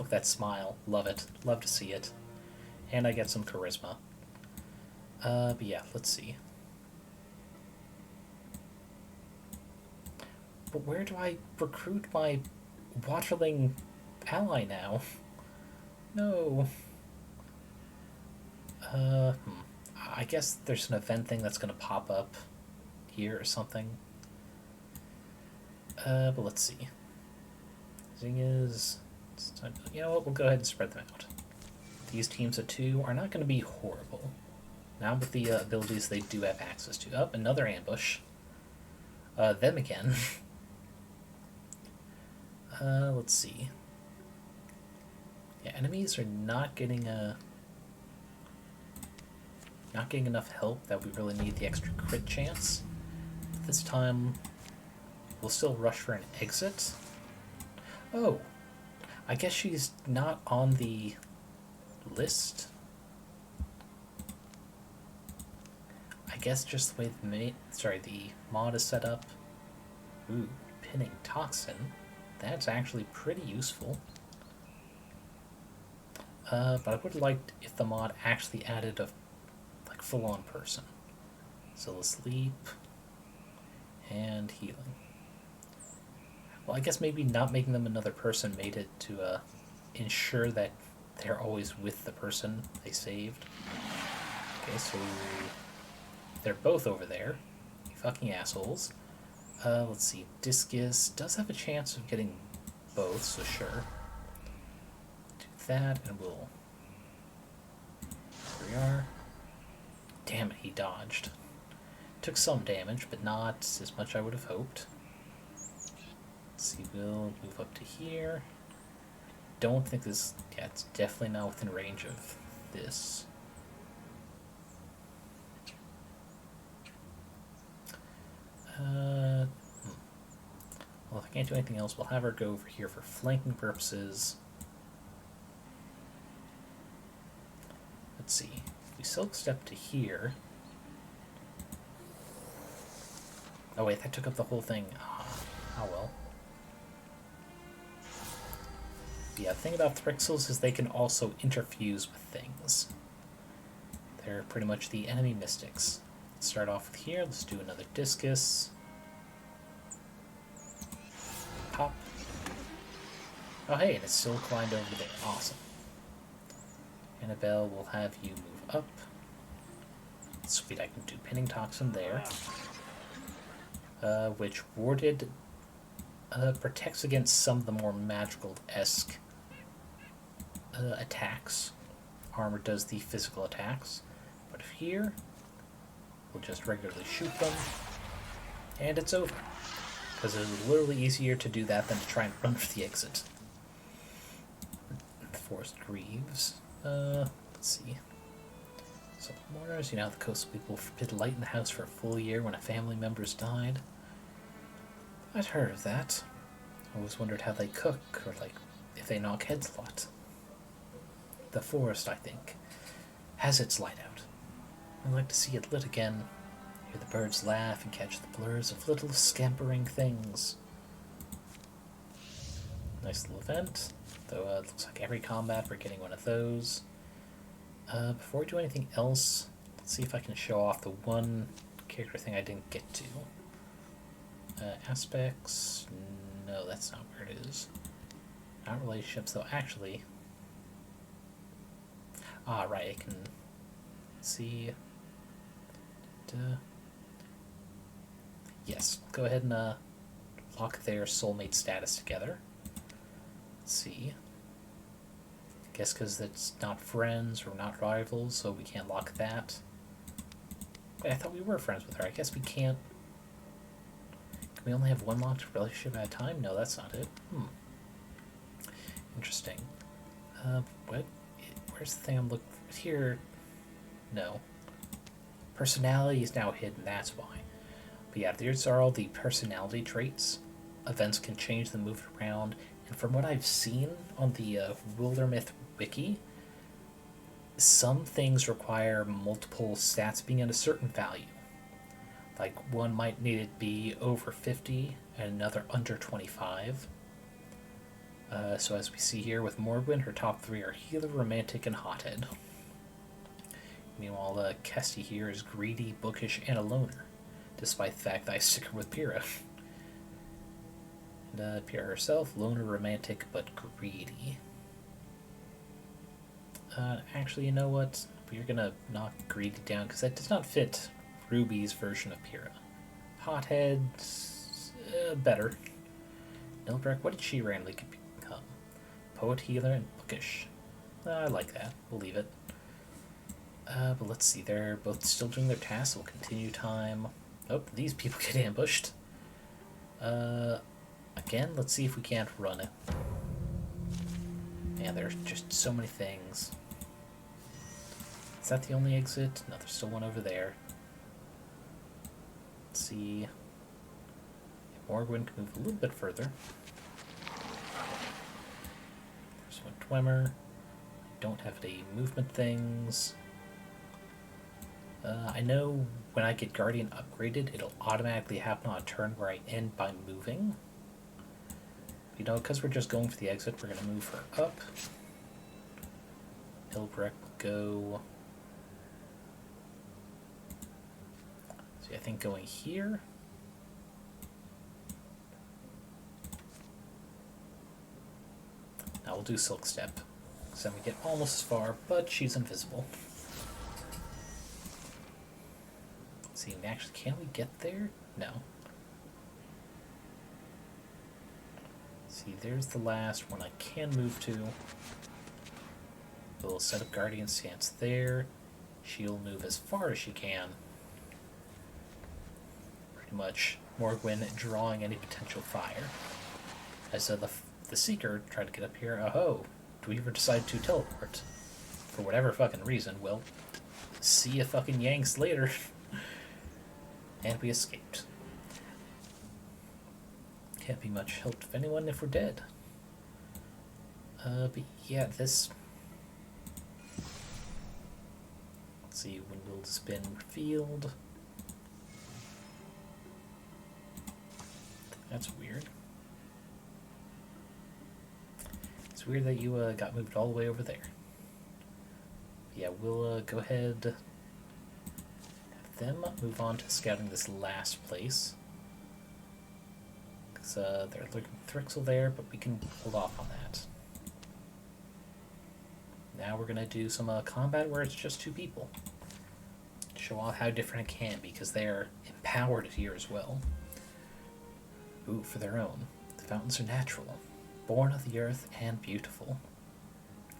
that smile. Love it. Love to see it. And I get some charisma. But yeah, let's see. But where do I recruit my waterling ally now? No. I guess there's an event thing that's gonna pop up here or something. But let's see. The thing is, you know what, we'll go ahead and spread them out. These teams of 2 are not going to be horrible. Now with the abilities they do have access to. Oh, another ambush. Them again. Let's see. Yeah, enemies are not getting enough help that we really need the extra crit chance. This time, we'll still rush for an exit. Oh, I guess she's not on the list. I guess just the way the mod is set up. Ooh, pinning toxin. That's actually pretty useful. But I would like if the mod actually added a full-on person. So sleep and healing. Well, I guess maybe not making them another person made it to ensure that they're always with the person they saved. Okay, so they're both over there. You fucking assholes. Let's see. Discus does have a chance of getting both, so sure. Do that, and we'll... Here we are. Damn it, he dodged. Took some damage, but not as much I would have hoped. Let's see, we'll move up to here. Don't think this... Yeah, it's definitely not within range of this. I can't do anything else, we'll have her go over here for flanking purposes. Let's see. If we silk step to here. Oh wait, that took up the whole thing. Oh well. But yeah, the thing about Thrixls is they can also interfuse with things. They're pretty much the enemy mystics. Let's start off with here. Let's do another discus. Pop. Oh hey, and it's still climbed over there. Awesome. Annabelle will have you move up. Sweet, I can do pinning toxin there. Which warded protects against some of the more magical-esque attacks. Armor does the physical attacks. But here, we'll just regularly shoot them, and it's over. Because it's literally easier to do that than to try and run for the exit. Forest Greaves. Let's see. So, mourners, you know, the coastal people forbid light in the house for a full year when a family member's died. I'd heard of that. I always wondered how they cook, or, like, if they knock heads a lot. The forest, I think, has its light out. I'd like to see it lit again. Hear the birds laugh and catch the blurs of little scampering things. Nice little event. Though it looks like every combat we're getting one of those. Before we do anything else, let's see if I can show off the one character thing I didn't get to. Aspects. No, that's not where it is. Not relationships, though. Actually. Ah, right. I can see. Yes. Go ahead and lock their soulmate status together. Let's see. I guess because it's not friends or not rivals, so we can't lock that. Wait, I thought we were friends with her. I guess we can't. Can we only have one locked relationship at a time? No, that's not it. Interesting. What? Where's the thing I'm looking for? Here? No. Personality is now hidden, that's why. But yeah, these are all the personality traits. Events can change them, move around. And from what I've seen on the Wildermyth wiki, some things require multiple stats being at a certain value. Like, one might need it be over 50, and another under 25. So as we see here with Morgwyn, her top three are Healer, Romantic, and Hothead. Meanwhile, Kesty here is Greedy, Bookish, and a Loner, despite the fact that I stick her with Pyrrha. And Pyrrha herself, Loner, Romantic, but Greedy. Actually, you know what? We're gonna knock Greedy down, because that does not fit Ruby's version of Pyrrha. Hothead, better. Nilbreck, what did she randomly become? Poet, Healer, and Bookish. I like that. We'll leave it. But let's see, they're both still doing their tasks, so we'll continue time. Oh, these people get ambushed. Again, let's see if we can't run it. Man, there's just so many things. Is that the only exit? No, there's still one over there. Let's see. Morgwyn can move a little bit further. There's one Dwemer. I don't have any movement things. I know when I get Guardian upgraded, it'll automatically happen on a turn where I end by moving. You know, because we're just going for the exit, we're going to move her up. Ilbrek will go... See, I think going here. Now we'll do Silk Step. So then we get almost as far, but she's invisible. Let's see, actually, can we get there? No. See, there's the last one I can move to. We'll set up Guardian Stance there. She'll move as far as she can. Pretty much Morgwyn drawing any potential fire. As the Seeker tried to get up here. Oh, Dweaver decided to teleport. For whatever fucking reason. Well, see ya fucking Yanks later. And we escaped. Can't be much help to anyone if we're dead. But yeah, this... Let's see, when will has been revealed. That's weird. It's weird that you got moved all the way over there. Yeah, we'll go ahead, have them move on to scouting this last place. Because they're looking at Thrixl there, but we can hold off on that. Now we're going to do some combat where it's just two people. Show off how different it can be, because they're empowered here as well. Ooh, for their own. The fountains are natural, born of the earth and beautiful.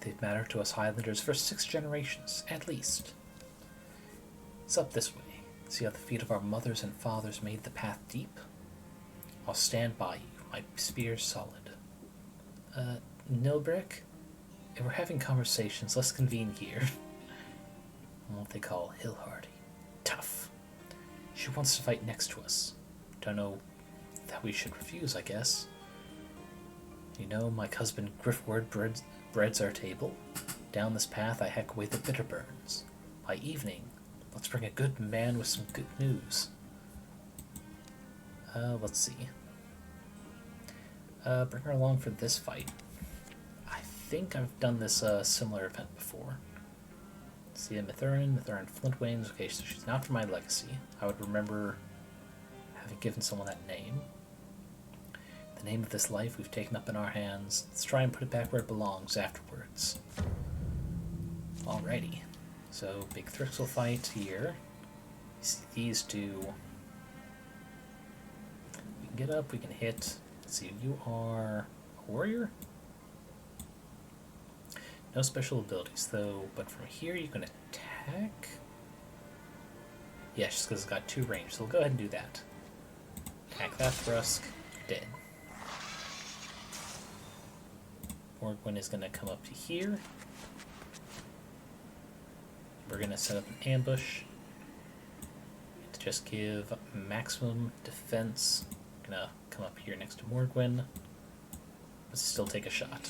They've mattered to us Highlanders for 6 generations, at least. It's up this way. See how the feet of our mothers and fathers made the path deep? I'll stand by you, my spear solid. Nilbrick? If we're having conversations, let's convene here. I'm what they call hill-hardy. Tough. She wants to fight next to us. Don't know that we should refuse, I guess. You know, my husband Griffward breads our table. Down this path I hack away the bitter burns. By evening, let's bring a good man with some good news. Let's see. Bring her along for this fight. I think I've done this similar event before. See a Mithurin Flintwings. Okay, so she's not from my legacy. I would remember having given someone that name. The name of this life we've taken up in our hands. Let's try and put it back where it belongs afterwards. Alrighty. So, big Thrixl fight here. You see these two. We can get up, we can hit. Let's see, you are a warrior? No special abilities, though, but from here you can attack? Yeah, just because it's got 2 range, so we'll go ahead and do that. Attack that Thrusk, dead. Morgwin is going to come up to here. We're going to set up an ambush to just give maximum defense. I'm going to come up here next to Morgwin, but still take a shot.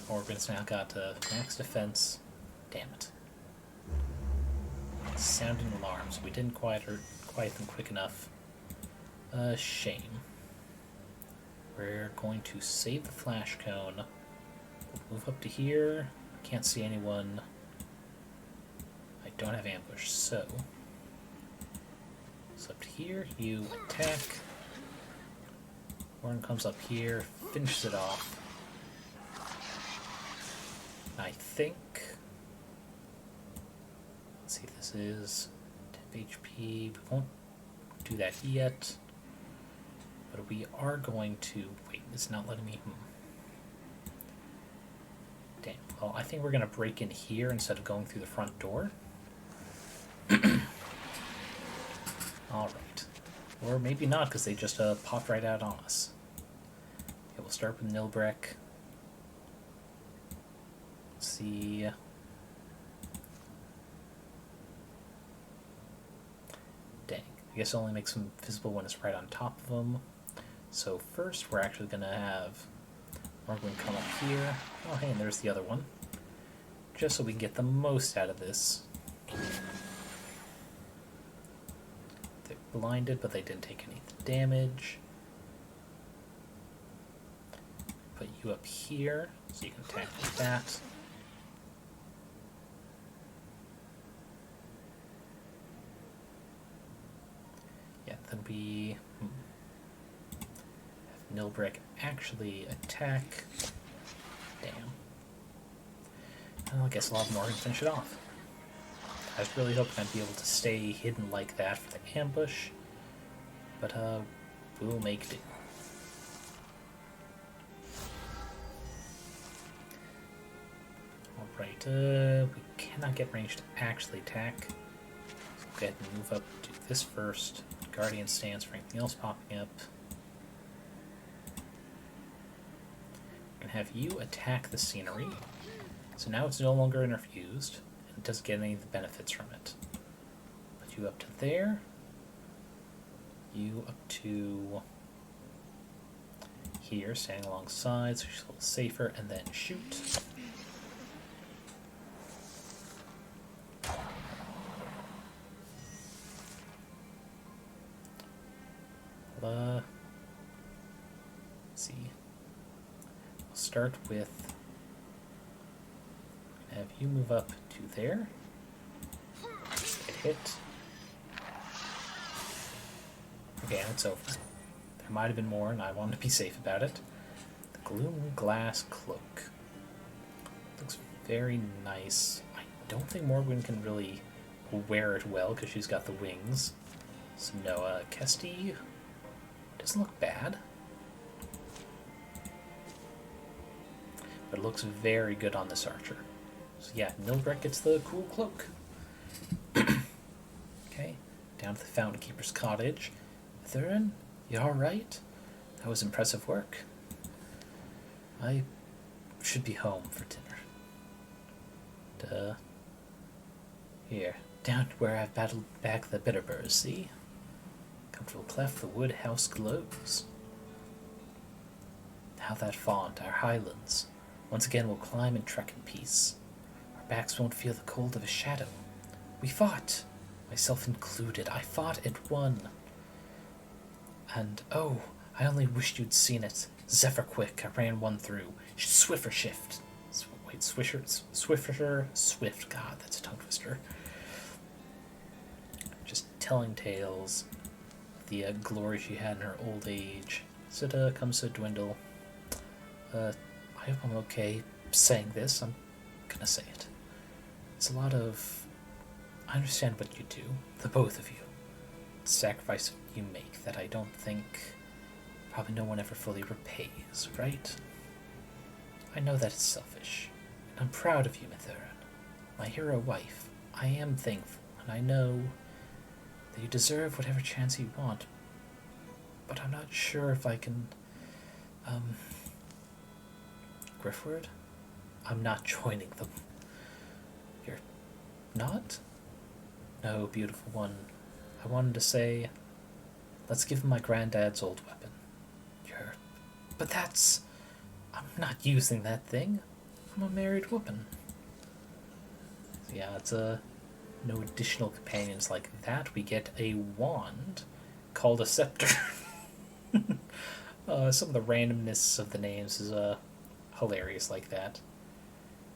Morgan's now got max defense. Damn it. Sounding alarms. We didn't quiet them quick enough. Shame. We're going to save the flash cone. We'll move up to here. Can't see anyone. I don't have ambush, so... up to here, you attack. Warren comes up here, finishes it off. I think... let's see, this is 10 HP. We won't do that yet. But we are going to... wait, it's not letting me... Damn. Well, I think we're going to break in here instead of going through the front door. Alright. Or maybe not, because they just popped right out on us. Okay, we'll start with Nilbrick. Let's see... dang. I guess it only makes them visible when it's right on top of them. So first, we're actually going to have Morgan come up here. Oh, hey, and there's the other one. Just so we can get the most out of this. They're blinded, but they didn't take any damage. Put you up here, so you can attack with that. Yeah, then we... Nilbrick actually attack. Damn. Well, I guess I'll have Morgan finish it off. I was really hoping I'd be able to stay hidden like that for the ambush, but we'll make do. Alright, we cannot get range to actually attack. So we'll go ahead and move up, do this first. Guardian stance for anything else popping up. And have you attack the scenery. So now it's no longer infused, and it doesn't get any of the benefits from it. Put you up to there. you up to here, standing alongside, so she's a little safer, and then shoot. Let's see. I'll start with have you move up to there. Get hit. Okay, and it's over. There might have been more, and I wanted to be safe about it. The Gloom Glass Cloak. Looks very nice. I don't think Morgan can really wear it well because she's got the wings. So no, Kesty doesn't look bad. But it looks very good on this archer. So yeah, Nilbrek gets the cool cloak. Okay, down to the Fountain Keeper's cottage. Thurin, you alright? That was impressive work. I should be home for dinner. Duh. Here, down where I've battled back the Bitterburs, see? Comfortable cleft, the wood house glows. Now that font, our highlands. Once again we'll climb and trek in peace. Our backs won't feel the cold of a shadow. We fought! Myself included. I fought and won. And, oh, I only wished you'd seen it. Zephyr quick, I ran one through. Swiffer shift. Wait, Swiffer, Swift. God, that's a tongue twister. Just telling tales. The glory she had in her old age. As it comes to dwindle. I hope I'm okay saying this. I'm gonna say it. It's a lot of... I understand what you do, the both of you. The sacrifice you make that I don't think probably no one ever fully repays, right? I know that it's selfish, and I'm proud of you, Mithurin. My hero wife, I am thankful, and I know that you deserve whatever chance you want, but I'm not sure if I can, Griffward? I'm not joining them. You're not? No, beautiful one. I wanted to say, let's give him my granddad's old weapon. You're... But that's... I'm not using that thing. I'm a married woman. So yeah, it's no additional companions like that. We get a wand called a scepter. Some of the randomness of the names is hilarious like that.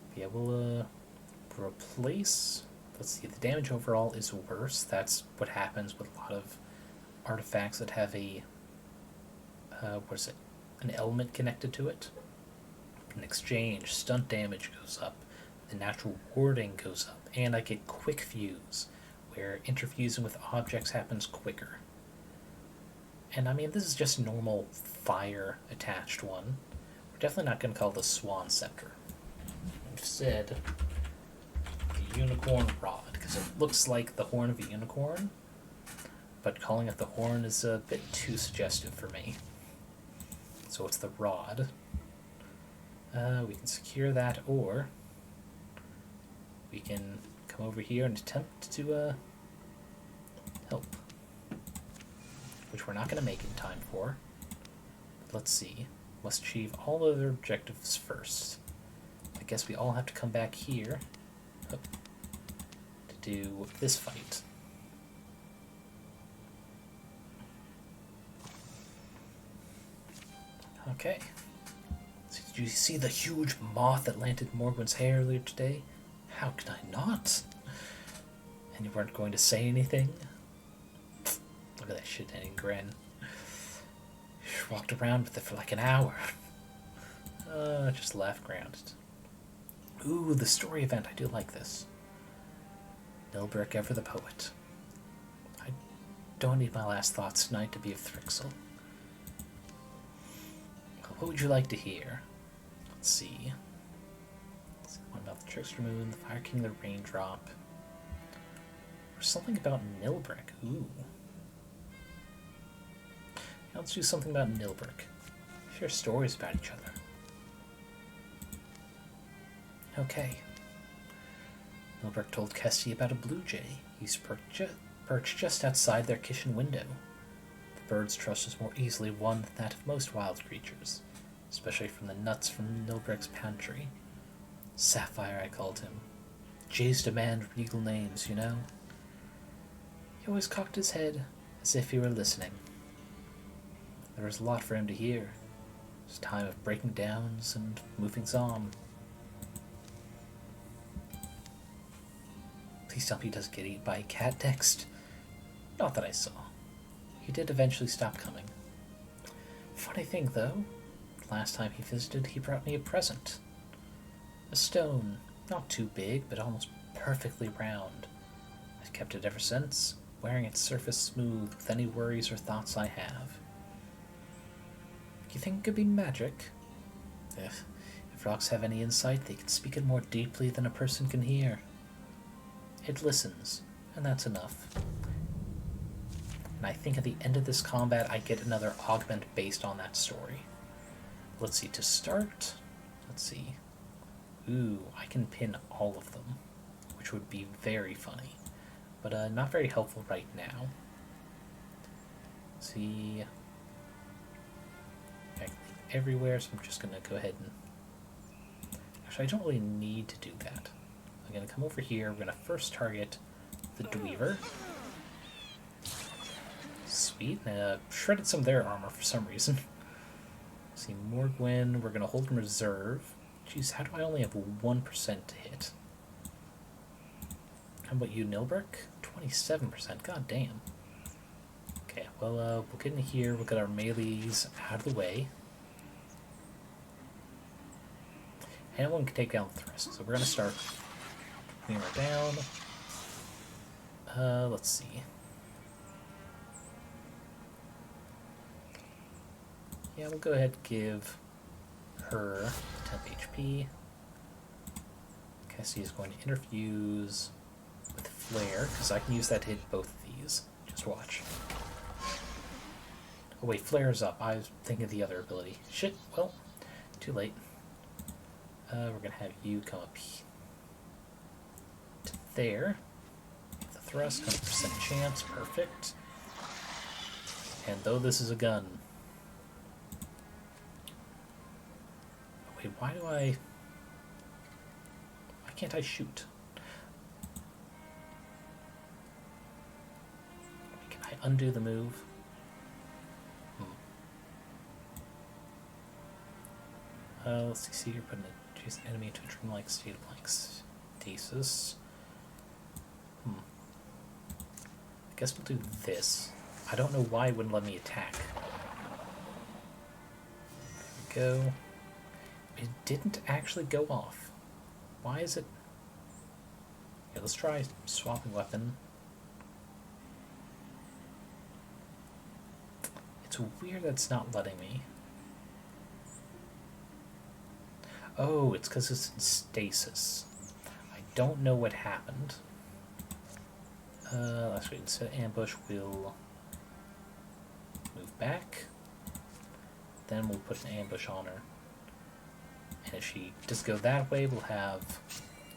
But yeah, we'll replace... Let's see, the damage overall is worse. That's what happens with a lot of artifacts that have a, what is it, an element connected to it. In exchange, stunt damage goes up, the natural warding goes up, and I get quick fuse, where interfusing with objects happens quicker. And I mean, this is just a normal fire-attached one. We're definitely not going to call this Swan Scepter. Instead... Unicorn Rod, because it looks like the horn of a unicorn, but calling it the horn is a bit too suggestive for me. So it's the rod. We can secure that, or we can come over here and attempt to help, which we're not going to make in time for. But let's see. Must achieve all other objectives first. I guess we all have to come back here. Oh. Do this fight. Okay. So did you see the huge moth that landed Morgan's hair earlier today? How could I not? And you weren't going to say anything? Look at that shit-eating grin. You walked around with it for like an hour. Just laugh grounded. Ooh, the story event. I do like this. Nilbrek ever the poet. I don't need my last thoughts tonight to be of Thrixl. Well, what would you like to hear? Let's see. One about the Trickster Moon, the Fire King, the Raindrop. Or something about Nilbrek. Ooh. Now let's do something about Nilbrek. Share stories about each other. Okay. Nilbrek told Kesty about a blue jay he's perched just outside their kitchen window. bird's trust is more easily won than that of most wild creatures, especially from the nuts from Nilbrecht's pantry. Sapphire, I called him. Jays demand regal names, you know? He always cocked his head, as if he were listening. There was a lot for him to hear. It was a time of breaking downs and moving on. Please tell me he doesn't get eaten by a cat next. Not that I saw. He did eventually stop coming. Funny thing, though, last time he visited, he brought me a present. A stone, not too big, but almost perfectly round. I've kept it ever since, wearing its surface smooth with any worries or thoughts I have. You think it could be magic? If rocks have any insight, they can speak it more deeply than a person can hear. It listens, and that's enough. And I think at the end of this combat, I get another augment based on that story. Let's see, to start, let's see. Ooh, I can pin all of them, which would be very funny, but not very helpful right now. Let's see, everywhere, so I'm just going to go ahead and... Actually, I don't really need to do that. I'm going to come over here. We're going to first target the Dweaver. Sweet. Shredded some of their armor for some reason. Let's see, Morgwyn. We're going to hold in reserve. Jeez, how do I only have 1% to hit? How about you, Nilbrecht? 27%. God damn. Okay, well, we'll get in here. We'll get our melees out of the way. Anyone can take down Thrixl, so we're going to start bringing her down. Let's see. Yeah, we'll go ahead and give her 10 HP. Cassie is going to interfuse with Flare, because I can use that to hit both of these. Just watch. Oh wait, Flare's up. I was thinking of the other ability. Shit, well, too late. We're going to have you come up to there. The thrust, 100% chance, perfect. And though this is a gun... Wait, why can't I shoot? Can I undo the move? Let's see, you're putting a chase enemy into a dreamlike state of blank stasis. I guess we'll do this. I don't know why it wouldn't let me attack. There we go. It didn't actually go off. Why is it... Yeah, let's try swapping weapon. It's weird that it's not letting me. Oh, it's because it's in stasis. I don't know what happened. Let's wait. Instead of ambush, we'll move back. Then we'll put an ambush on her. And if she does go that way, we'll have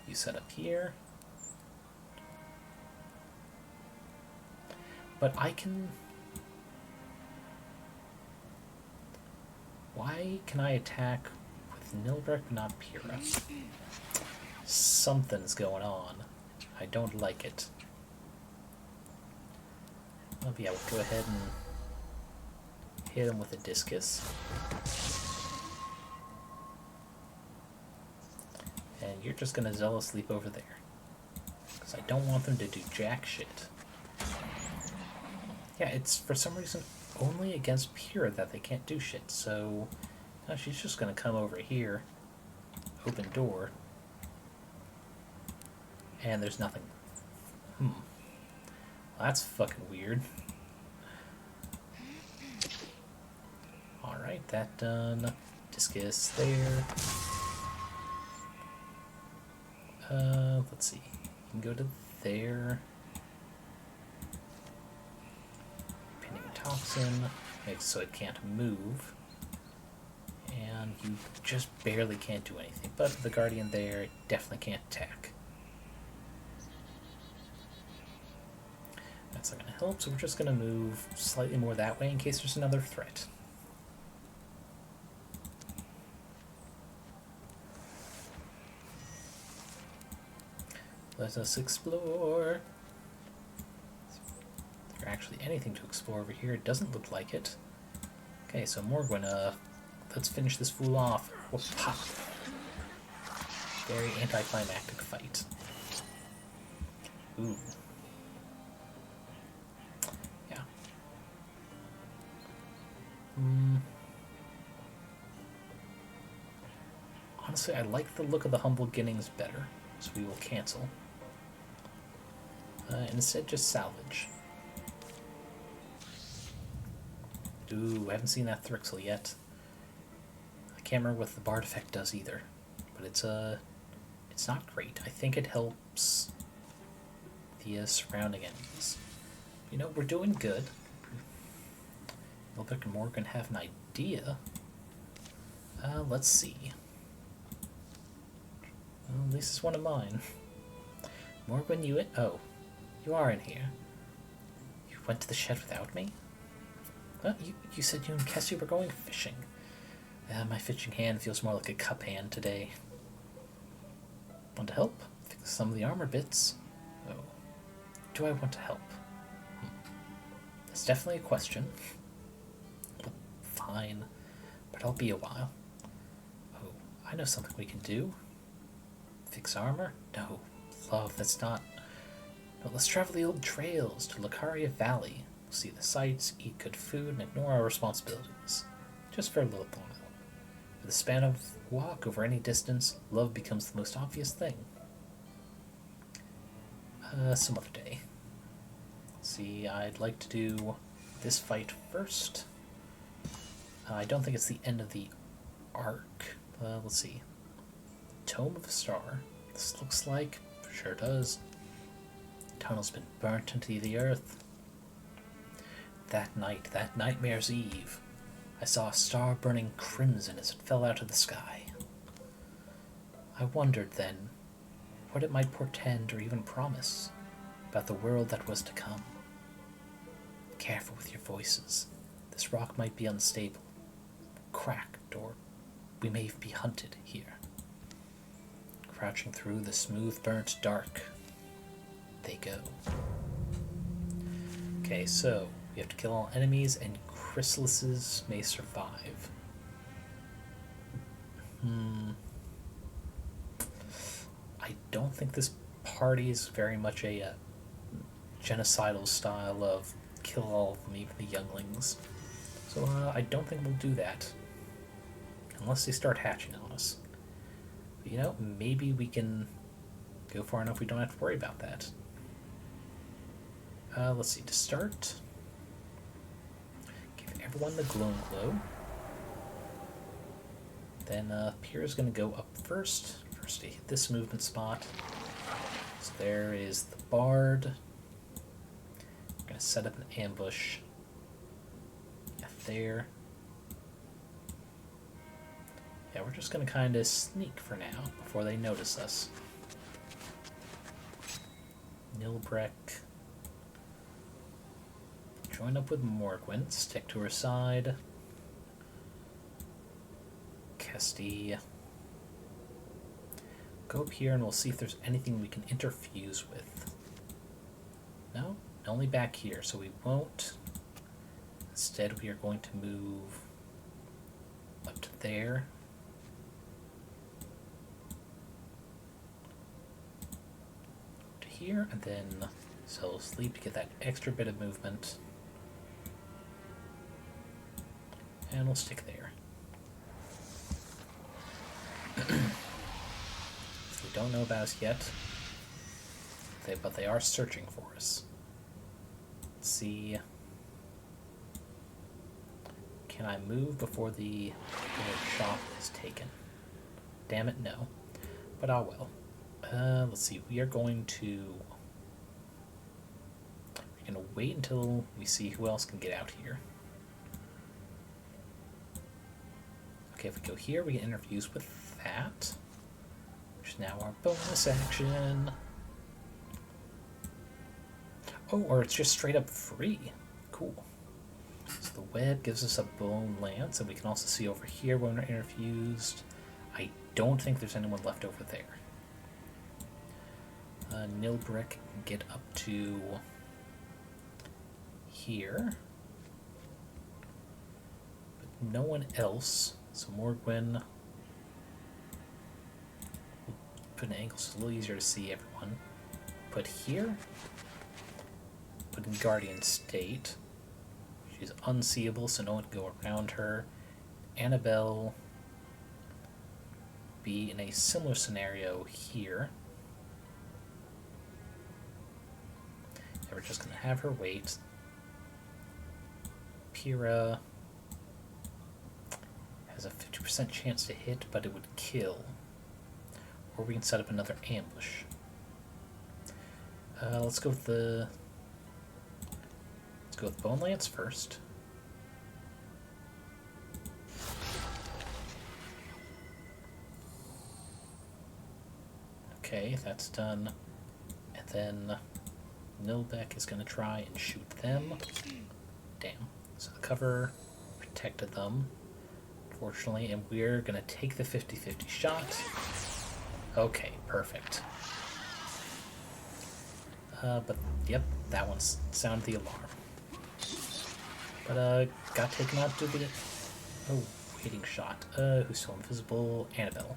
you set up here. But I can... Why can I attack with Nilbrecht but not Pyrrha? Something's going on. I don't like it. Oh, yeah, we'll go ahead and hit him with a discus. And you're just going to zealous leap over there. Because I don't want them to do jack shit. Yeah, it's for some reason only against Pyrrha that they can't do shit, so she's just going to come over here, open door, and there's nothing. Well, that's fucking weird. Alright, that done. Discus there. Let's see. You can go to there. Pinning toxin makes so it can't move. And you just barely can't do anything. But the Guardian there definitely can't attack. That's not going to help, so we're just going to move slightly more that way in case there's another threat. Let us explore. Is there actually anything to explore over here? It doesn't look like it. Okay, so Morgwin, let's finish this fool off. Whoop, pop. Very anticlimactic fight. Ooh. Yeah. Honestly, I like the look of the Humble Beginnings better, so we will cancel. And instead just salvage. Ooh, I haven't seen that Thrixl yet. I can't remember what the Bard effect does either, but it's not great. I think it helps the surrounding enemies. You know, we're doing good. Wilbeck and Morgan have an idea. Let's see. Well, at least it's one of mine. Morgan, you you are in here. You went to the shed without me? Well, you said you and Kessie were going fishing. My fishing hand feels more like a cup hand today. Want to help? Fix some of the armor bits. Oh. Do I want to help? That's definitely a question. But fine. But I'll be a while. Oh, I know something we can do. Fix armor? No. Love, that's not... But let's travel the old trails to Lucaria Valley. See the sights, eat good food, and ignore our responsibilities. Just for a little while. With a span of walk over any distance, love becomes the most obvious thing. Some other day. See, I'd like to do this fight first. I don't think it's the end of the arc. Let's see. Tome of a Star. This looks like... Sure does. Tunnel's been burnt into the earth. That night, that nightmare's eve, I saw a star burning crimson as it fell out of the sky. I wondered then what it might portend or even promise about the world that was to come. Careful with your voices. This rock might be unstable, cracked, or we may be hunted here. Crouching through the smooth burnt dark, they go. Okay, so we have to kill all enemies and chrysalises may survive. I don't think this party is very much a genocidal style of kill all of them, even the younglings. So I don't think we'll do that. Unless they start hatching on us. But, you know, maybe we can go far enough we don't have to worry about that. Let's see, to start, give everyone the glow. Then Pierre's going to go up first. First to hit this movement spot. So there is the Bard. We're going to set up an ambush. Yeah, there. Yeah, we're just going to kind of sneak for now before they notice us. Nilbrek. Join up with Morgwin, stick to her side. Kestie. Go up here and we'll see if there's anything we can interfuse with. No? Only back here, so we won't. Instead, we are going to move up to there. To here, and then so sleep to get that extra bit of movement. And we'll stick there. They don't know about us yet, but they are searching for us. Let's see. Can I move before the shot is taken? Damn it, no. But ah well. Let's see. We're going to wait until we see who else can get out here. Okay, if we go here, we get interviews with that, which is now our bonus action. Oh, or it's just straight up free. Cool. So the web gives us a bone lance, and we can also see over here when we're interfused. I don't think there's anyone left over there. Nilbrick can get up to here. But no one else. So Morgwyn. Put an angle so it's a little easier to see everyone. Put here. Put in Guardian State. She's unseeable, so no one can go around her. Annabelle be in a similar scenario here. And we're just going to have her wait. Pyrrha has a 50% chance to hit, but it would kill. Or we can set up another ambush. Let's go with Bone Lance first. Okay, that's done. And then Nilbeck is going to try and shoot them. Damn. So the cover protected them, unfortunately, and we're going to take the 50-50 shot. Okay, perfect. But, yep, that one sounded the alarm. But, got taken out to the... Oh, waiting shot. Who's still invisible? Annabelle.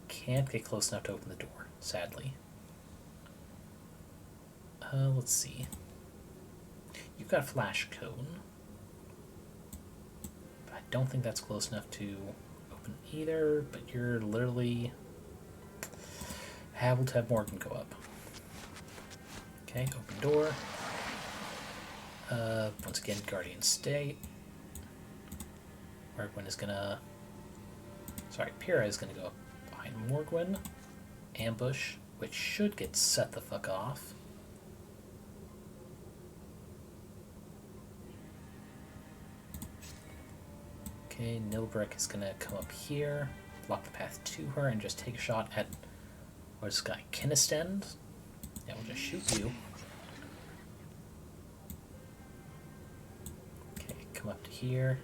Can't get close enough to open the door, sadly. Let's see. You've got Flash Cone. I don't think that's close enough to open either, but you're literally able to have Morgan go up. Okay, open door. Once again, Guardian State. Morgwyn is gonna... Sorry, Pyrrha is gonna go up behind Morgwyn. Ambush, which should get set the fuck off. Okay, Nilbrick is gonna come up here, block the path to her, and just take a shot at... What's this guy? Kinestend? Yeah, we'll just shoot you. Okay, come up to here.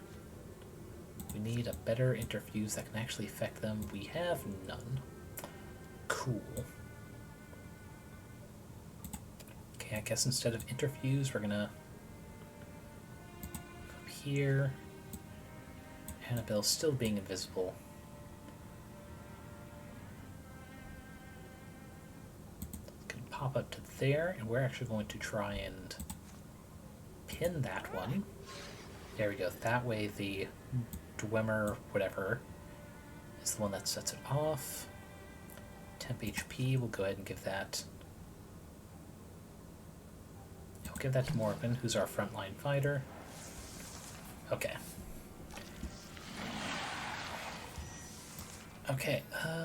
We need a better interfuse that can actually affect them. We have none. Cool. Okay, I guess instead of interfuse, we're gonna come up here. Annabelle still being invisible. Can pop up to there, and we're actually going to try and pin that one. There we go. That way the Dwemer, whatever, is the one that sets it off. Temp HP, we'll go ahead and give that... I'll give that to Morgan, who's our frontline fighter. Okay. Okay,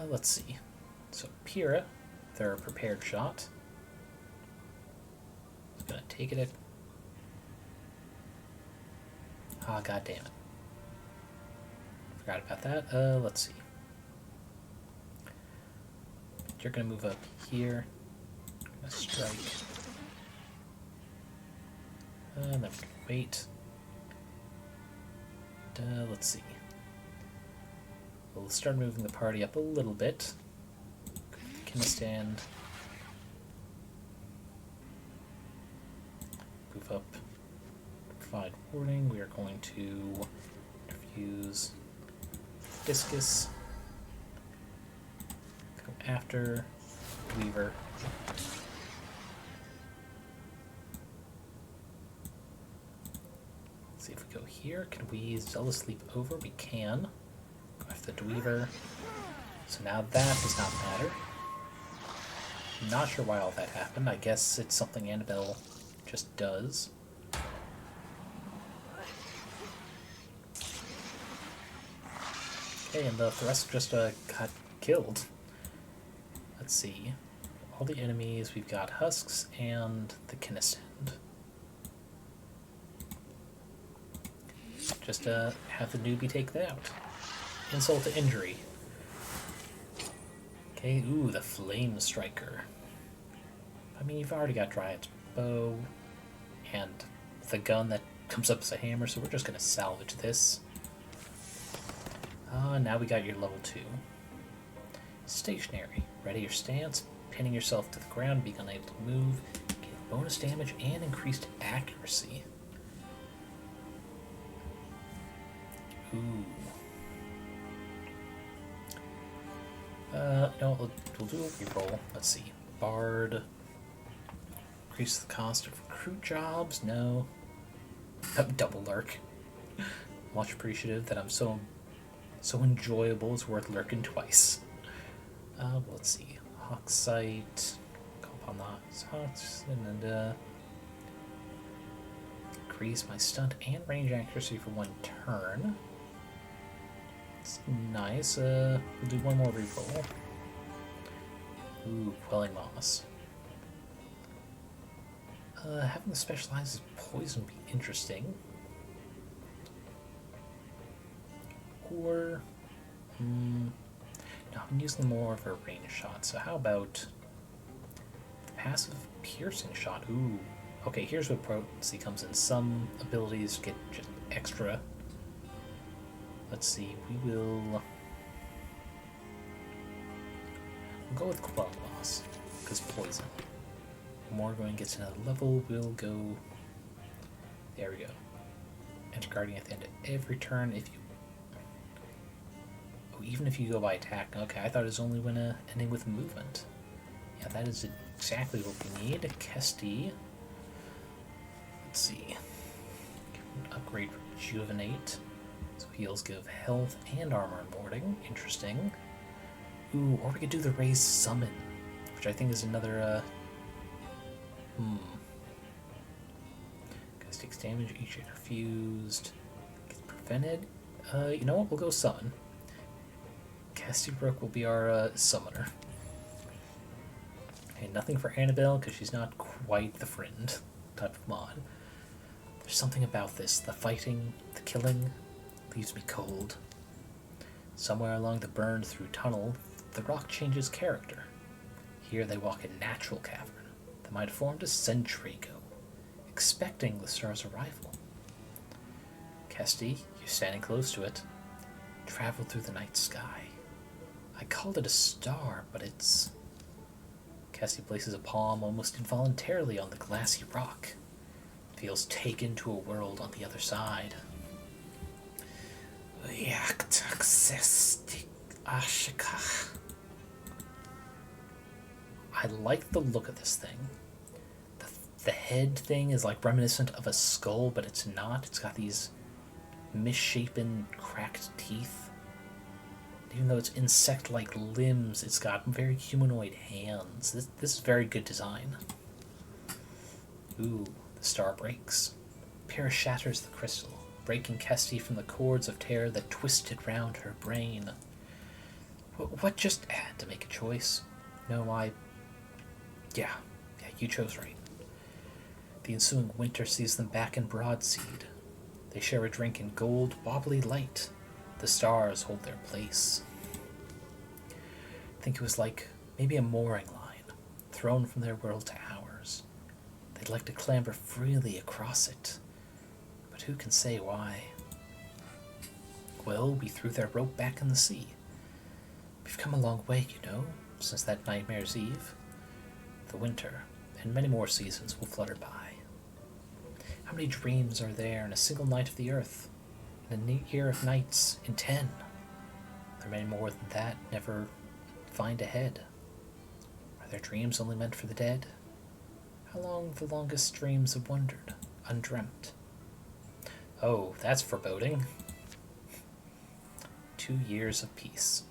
let's see. So Pyrrha, with her prepared shot, is gonna take it at... Ah, god damn it. Forgot about that. Let's see. You're gonna move up here. Gonna strike. And then we're gonna wait. Let's see. We'll start moving the party up a little bit. Can stand. Move up. Provide warning. We are going to infuse Discus. Go after Weaver. Let's see if we go here. Can we Zealous Leap over? We can. Go after the Dweaver. So now that does not matter. Not sure why all that happened. I guess it's something Annabelle just does. Okay, and the rest just got killed. Let's see. All the enemies, we've got Husks and the Kinestend. Just have the newbie take that out. Insult to injury. Okay, ooh, the Flame Striker. I mean, you've already got Dryads bow, and the gun that comes up as a hammer, so we're just going to salvage this. Now we got your level 2. Stationary. Ready your stance, pinning yourself to the ground, being unable to move, get bonus damage and increased accuracy. Ooh. No, we'll do a reroll. Let's see. Bard. Increase the cost of recruit jobs? No. Double lurk. Much appreciative that I'm so enjoyable, it's worth lurking twice. Let's see. Hawk sight. Call upon the hawks, and increase my stunt and range accuracy for 1 turn. It's nice. We'll do one more reroll. Ooh, quelling moss. Having the specialized poison would be interesting. Or, no, I'm using more of a range shot, so how about the passive piercing shot? Ooh, okay, here's where potency comes in. Some abilities get just extra. Let's see, we'll go with quelling moss, because poison. Morgoin gets another level, we'll go... There we go. Enter Guardian at the end of every turn if you... Oh, even if you go by attack. Okay, I thought it was only when ending with movement. Yeah, that is exactly what we need. Kesty. Let's see. Upgrade Rejuvenate. So heals give health and armor and warding. Interesting. Ooh, or we could do the Raised Summon, which I think is another... Guys takes damage, each refused. Gets prevented. You know what? We'll go summon. Casty Brook will be our summoner. Okay, nothing for Annabelle because she's not quite the friend type of mod. There's something about this. The fighting, the killing, leaves me cold. Somewhere along the burned through tunnel, the rock changes character. Here they walk in natural cavern that might have formed a century ago, expecting the star's arrival. Kesty, you're standing close to it. Travel through the night sky. I called it a star, but it's... Kesty places a palm almost involuntarily on the glassy rock. Feels taken to a world on the other side. I like the look of this thing. The head thing is like reminiscent of a skull, but it's not. It's got these misshapen, cracked teeth. Even though it's insect-like limbs, it's got very humanoid hands. This is very good design. Ooh, the star breaks. Pyrrha shatters the crystal, breaking Kesty from the cords of terror that twisted round her brain. What just had to make a choice? No, Yeah, you chose right. The ensuing winter sees them back in Broadseed. They share a drink in gold, wobbly light. The stars hold their place. I think it was like maybe a mooring line, thrown from their world to ours. They'd like to clamber freely across it, but who can say why? Well, we threw their rope back in the sea. We've come a long way, you know, since that Nightmare's Eve. The winter, and many more seasons will flutter by. How many dreams are there in a single night of the earth? In a year of nights, in 10. There are many more than that never find ahead. Are their dreams only meant for the dead? How long the longest dreams have wandered, undreamt? Oh, that's foreboding. 2 years of peace.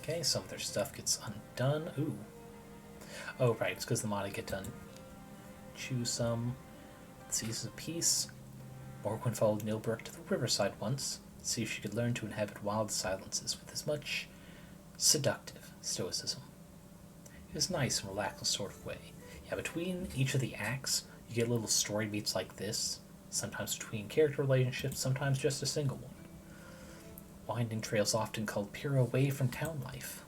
Okay, some of their stuff gets undone. Ooh. Oh, right, it's because the modded get done. Choose some. Seasons of peace. Morgwin followed Nilbrook to the riverside once, to see if she could learn to inhabit wild silences with as much seductive stoicism. It was nice and relaxing sort of way. Yeah, between each of the acts, you get little story beats like this, sometimes between character relationships, sometimes just a single one. Winding trails often called Pyrrha away from town life.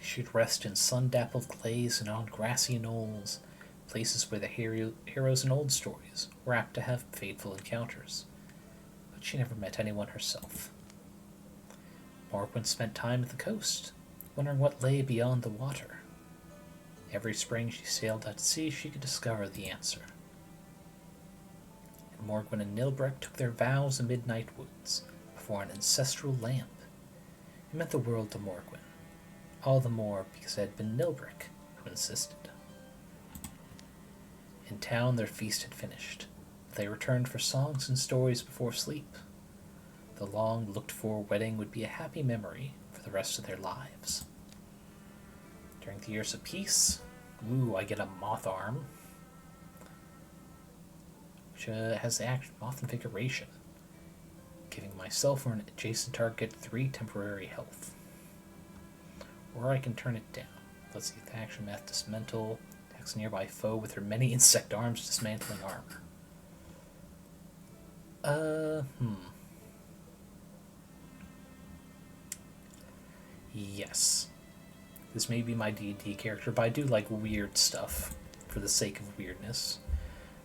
She'd rest in sun-dappled glades and on grassy knolls, places where the heroes in old stories were apt to have fateful encounters. But she never met anyone herself. Morgwen spent time at the coast, wondering what lay beyond the water. Every spring she sailed out to sea, she could discover the answer. And Morgwen and Nilbreck took their vows amid night woods, before an ancestral lamp. It meant the world to Morgwen, all the more because it had been Nilbreck who insisted. In town their feast had finished. They returned for songs and stories before sleep. The long looked-for wedding would be a happy memory for the rest of their lives. During the years of peace, I get a moth arm, which has the moth configuration, giving myself or an adjacent target 3 temporary health. Or I can turn it down. Let's see, the action math dismantle, attacks a nearby foe with her many insect arms, dismantling armor. Yes. This may be my D&D character, but I do like weird stuff for the sake of weirdness.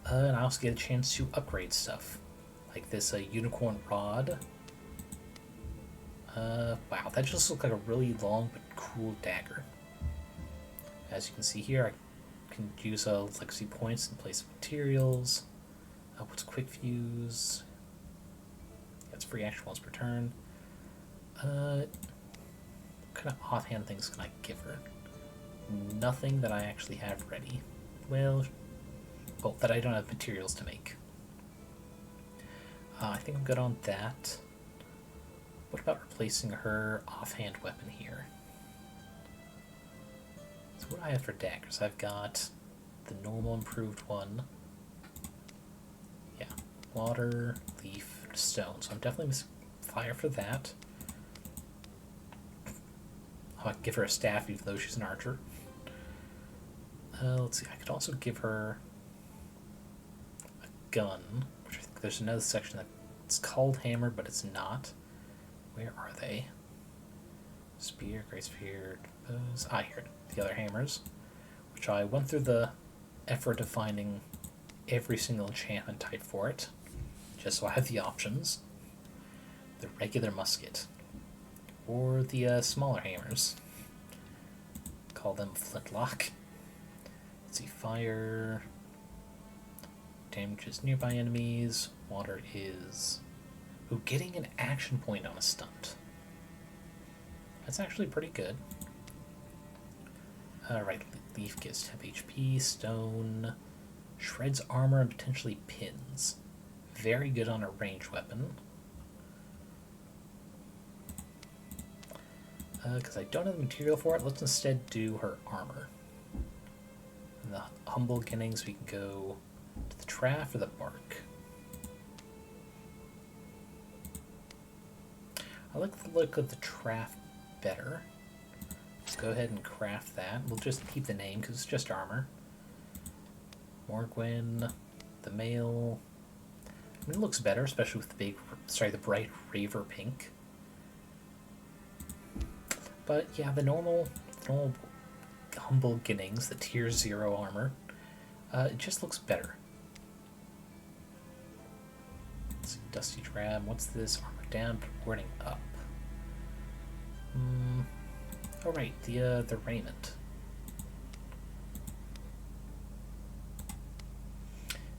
And I also get a chance to upgrade stuff, like this unicorn rod. Wow, that just looks like a really long but cool dagger. As you can see here, I can use legacy points in place of materials. What's quick fuse? That's free action once per turn. What kind of offhand things can I give her? Nothing that I actually have ready. Well, that I don't have materials to make. I think I'm good on that. What about replacing her offhand weapon here? So what do I have for daggers? I've got the normal improved one. Yeah, water, leaf, stone. So I'm definitely missing fire for that. I can give her a staff even though she's an archer. Let's see, I could also give her a gun, which I think there's another section that's called hammer, but it's not. Where are they? Spear, great spear, bows. Here, the other hammers, which I went through the effort of finding every single enchantment type for it, just so I have the options. The regular musket, or the smaller hammers. Call them flintlock. Let's see, fire damages nearby enemies. Water is getting an action point on a stunt. That's actually pretty good. Right, leaf gives 10 HP. Stone shreds armor and potentially pins. Very good on a ranged weapon. Because I don't have the material for it, let's instead do her armor. In the humble beginnings, we can go to the Traff or the Bark. I like the look of the Traff better. Let's go ahead and craft that. We'll just keep the name because it's just armor. Morgwen, the male. I mean, it looks better, especially with the bright raver pink. But yeah, the normal humble beginnings, the tier 0 armor, it just looks better. Let's see, Dusty Drab, what's this? Armor down, wording up. Oh right, the raiment.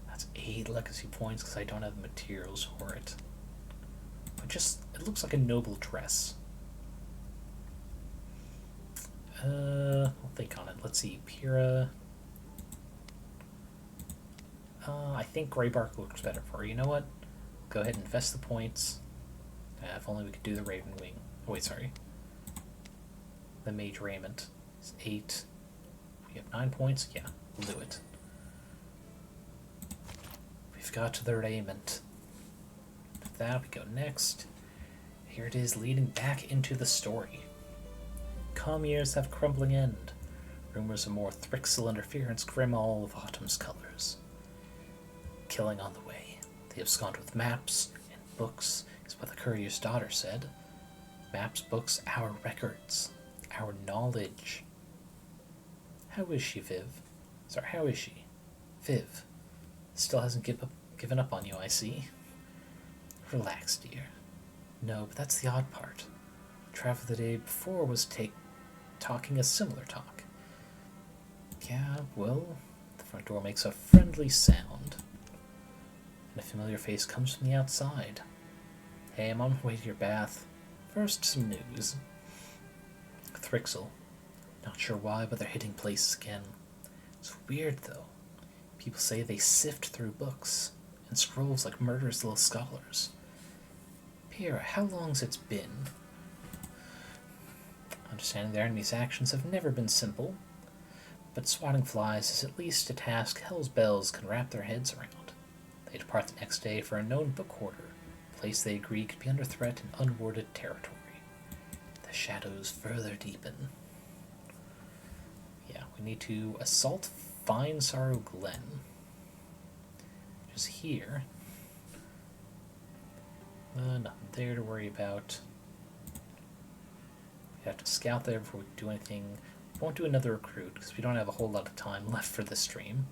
That's 8 legacy points because I don't have the materials for it. But it looks like a noble dress. I'll think on it. Let's see, Pyrrha. I think Greybark looks better for her. You know what? Go ahead and invest the points. If only we could do the Raven Wing. Oh, wait, sorry. The Mage Raiment is 8. We have 9 points. Yeah, we'll do it. We've got the raiment. With that, we go next. Here it is, leading back into the story. Calm years have a crumbling end. Rumors of more Thrixl interference grim all of autumn's colors. Killing on the way. They abscond with maps and books, is what the courier's daughter said. Maps, books, our records. our knowledge. How is she, Viv? Sorry, how is she? Viv. Still hasn't given up on you, I see. Relax, dear. No, but that's the odd part. Travel the day before was talking a similar talk. Yeah, well, the front door makes a friendly sound. And a familiar face comes from the outside. Hey, I'm on my way to your bath. First, some news. Thrixl. Not sure why, but they're hitting places again. It's weird, though. People say they sift through books and scrolls like murderous little scholars. Pyrrha, how long's it's been? Understanding their enemy's actions have never been simple, but swatting flies is at least a task Hell's Bells can wrap their heads around. They depart the next day for a known book hoarder, a place they agree could be under threat in unwarded territory. The shadows further deepen. Yeah, we need to assault Fine Sorrow Glen. Which is here. Nothing there to worry about. We have to scout there before we do anything. We won't do another recruit because we don't have a whole lot of time left for this stream.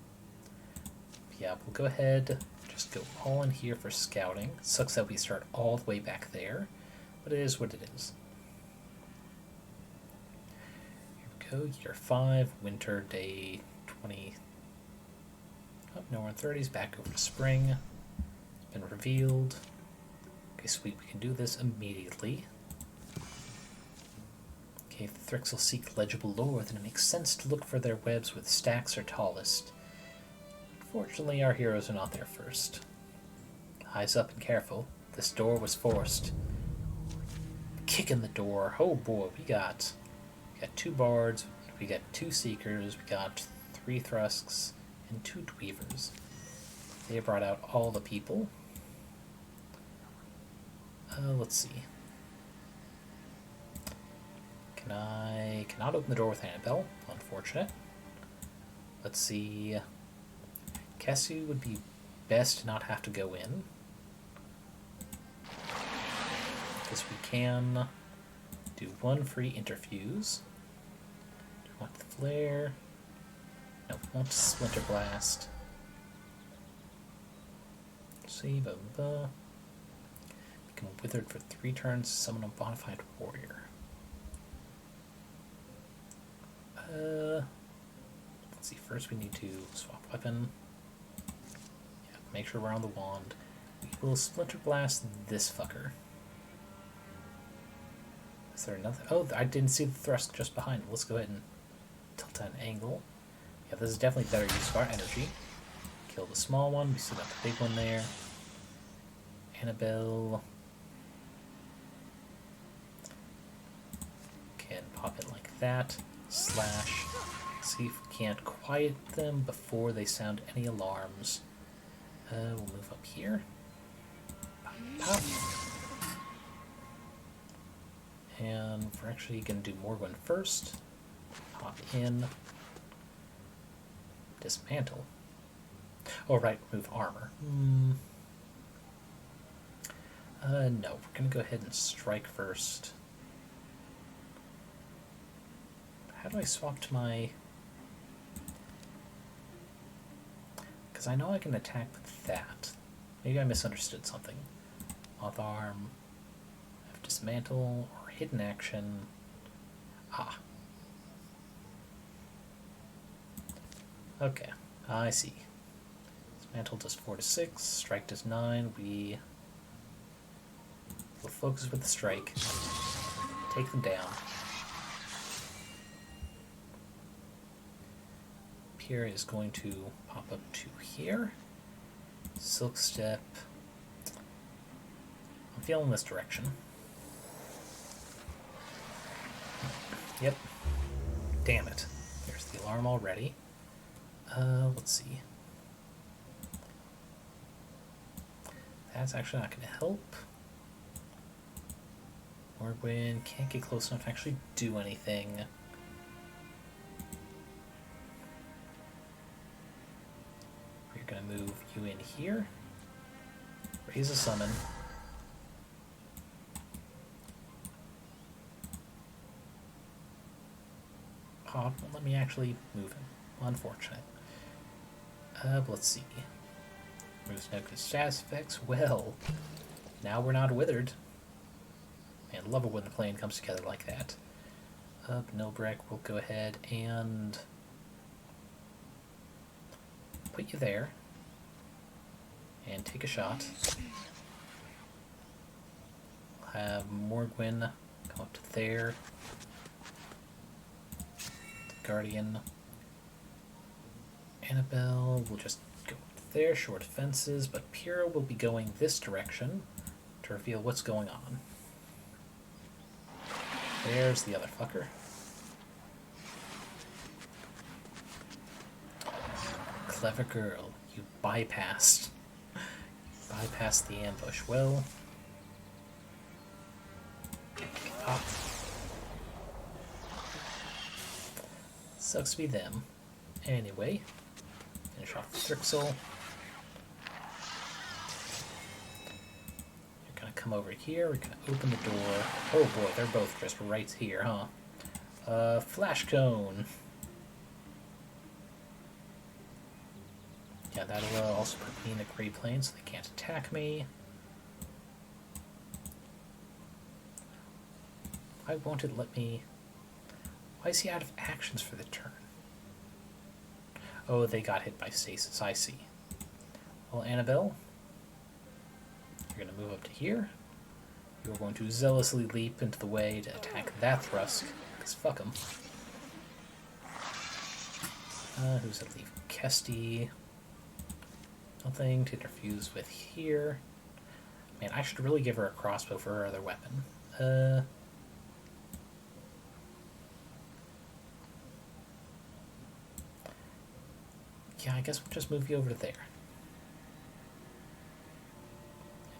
But yeah, we'll go ahead, just go all in here for scouting. Sucks that we start all the way back there, but it is what it is. Here we go, year 5, winter, day 20. Oh, no, we're in 30s, back over to spring. It's been revealed. Okay, sweet, we can do this immediately. Okay, if the Thrixl seek legible lore, then it makes sense to look for their webs with stacks or tallest. Unfortunately, our heroes are not there first. Eyes up and careful. This door was forced. Kick in the door. Oh boy, we got 2 bards, we got 2 seekers, we got 3 Thrusks, and 2 Dweavers. They brought out all the people. Let's see. Cannot open the door with Annabelle. Unfortunate. Let's see. Cassie would be best to not have to go in. Because we can do 1 free interfuse. Do we want the flare? No, we want Splinter Blast. Let's see, Become withered for 3 turns, summon a bonafide warrior. Let's see, first we need to swap weapon. Yeah, make sure we're on the wand. We will Splinter Blast this fucker. Is there another? Oh, I didn't see the thrust just behind it. Let's go ahead and tilt that angle. Yeah, this is definitely better use of our energy. Kill the small one, we still got the big one there. Annabelle can pop in like that. Slash. See if we can't quiet them before they sound any alarms. We'll move up here. Pop, pop. And we're actually going to do Morgwin first. Pop in. Dismantle. Oh, right, remove armor. No, we're going to go ahead and strike first. How do I swap to my... Because I know I can attack with that. Maybe I misunderstood something. Moth arm, have dismantle, or hidden action. Ah. Okay, I see. Dismantle does 4 to 6, strike does 9. We will focus with the strike. Take them down. Here is going to pop up to here. Silk Step. I'm feeling this direction. Yep. Damn it. There's the alarm already. Let's see. That's actually not going to help. Morgwin can't get close enough to actually do anything. We're going to move you in here. Raise a summon. Oh, won't let me actually move him. Unfortunate. But let's see. Removes negative status effects. Well, now we're not withered. Man, love it when the plan comes together like that. Nilbrek will go ahead and put you there. And take a shot. We'll have Morgwyn come up to there. Guardian. Annabelle will just go up there, short fences, but Pyrrha will be going this direction to reveal what's going on. There's the other fucker. Clever girl, you bypassed the ambush. Well, pop. Sucks to be them. Anyway, finish off Thrixl. You're gonna come over here. We're gonna open the door. Oh boy, they're both just right here, huh? Flash cone. Yeah, that'll also put me in the gray plane so they can't attack me. Why won't it let me... Why is he out of actions for the turn? Oh, they got hit by stasis, I see. Well, Annabelle, you're going to move up to here. You're going to zealously leap into the way to attack that Thrixl, because fuck him. Who's that leave? Kesty. Nothing to interfuse with here. Man, I should really give her a crossbow for her other weapon. Yeah, I guess we'll just move you over to there.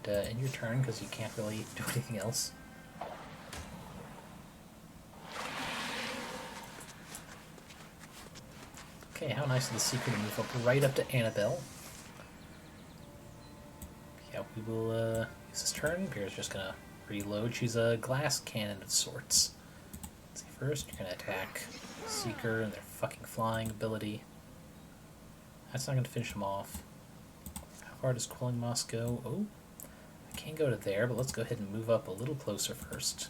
And end your turn, because you can't really do anything else. Okay, how nice of the Seeker to move up right up to Annabelle. Yeah, we will use this turn. Pyrrha's just gonna reload. She's a glass cannon of sorts. Let's see, first you're gonna attack Seeker and their fucking flying ability. That's not gonna finish them off. How far does Quelling Moss go? Oh, I can't go to there, but let's go ahead and move up a little closer first.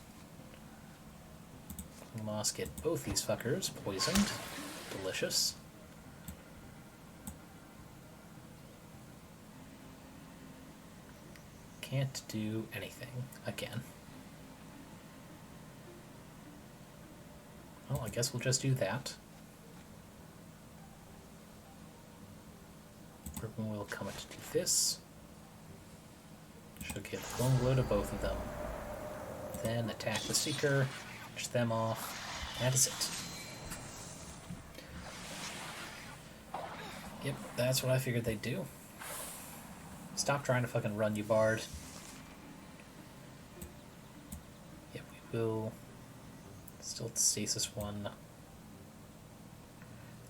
Quelling Moss get both these fuckers poisoned. Delicious. Can't do anything again. Well, I guess we'll just do that. Ribbon will come to do this. Should give Bone Blow to both of them. Then attack the Seeker, finish them off. That is it. Yep, that's what I figured they'd do. Stop trying to fucking run, you bard. Yep, we will. Still at the stasis one.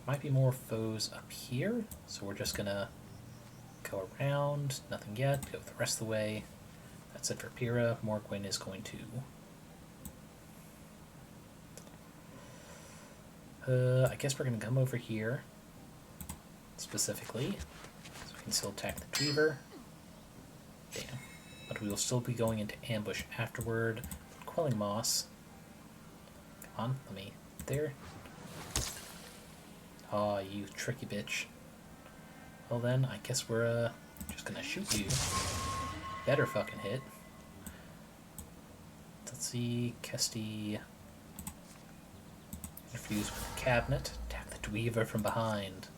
Might be more foes up here, so we're just gonna go around. Nothing yet. Go the rest of the way. That's it for Pyrrha. Morgwyn is going to. I guess we're gonna come over here specifically, so we can still attack the Cleaver. Damn. But we will still be going into ambush afterward. Quelling Moss. Come on, let me. There. Aw, you tricky bitch. Well then, I guess we're just gonna shoot you. Better fucking hit. Let's see, Kesty. Infuse with the cabinet. Attack the Dweaver from behind.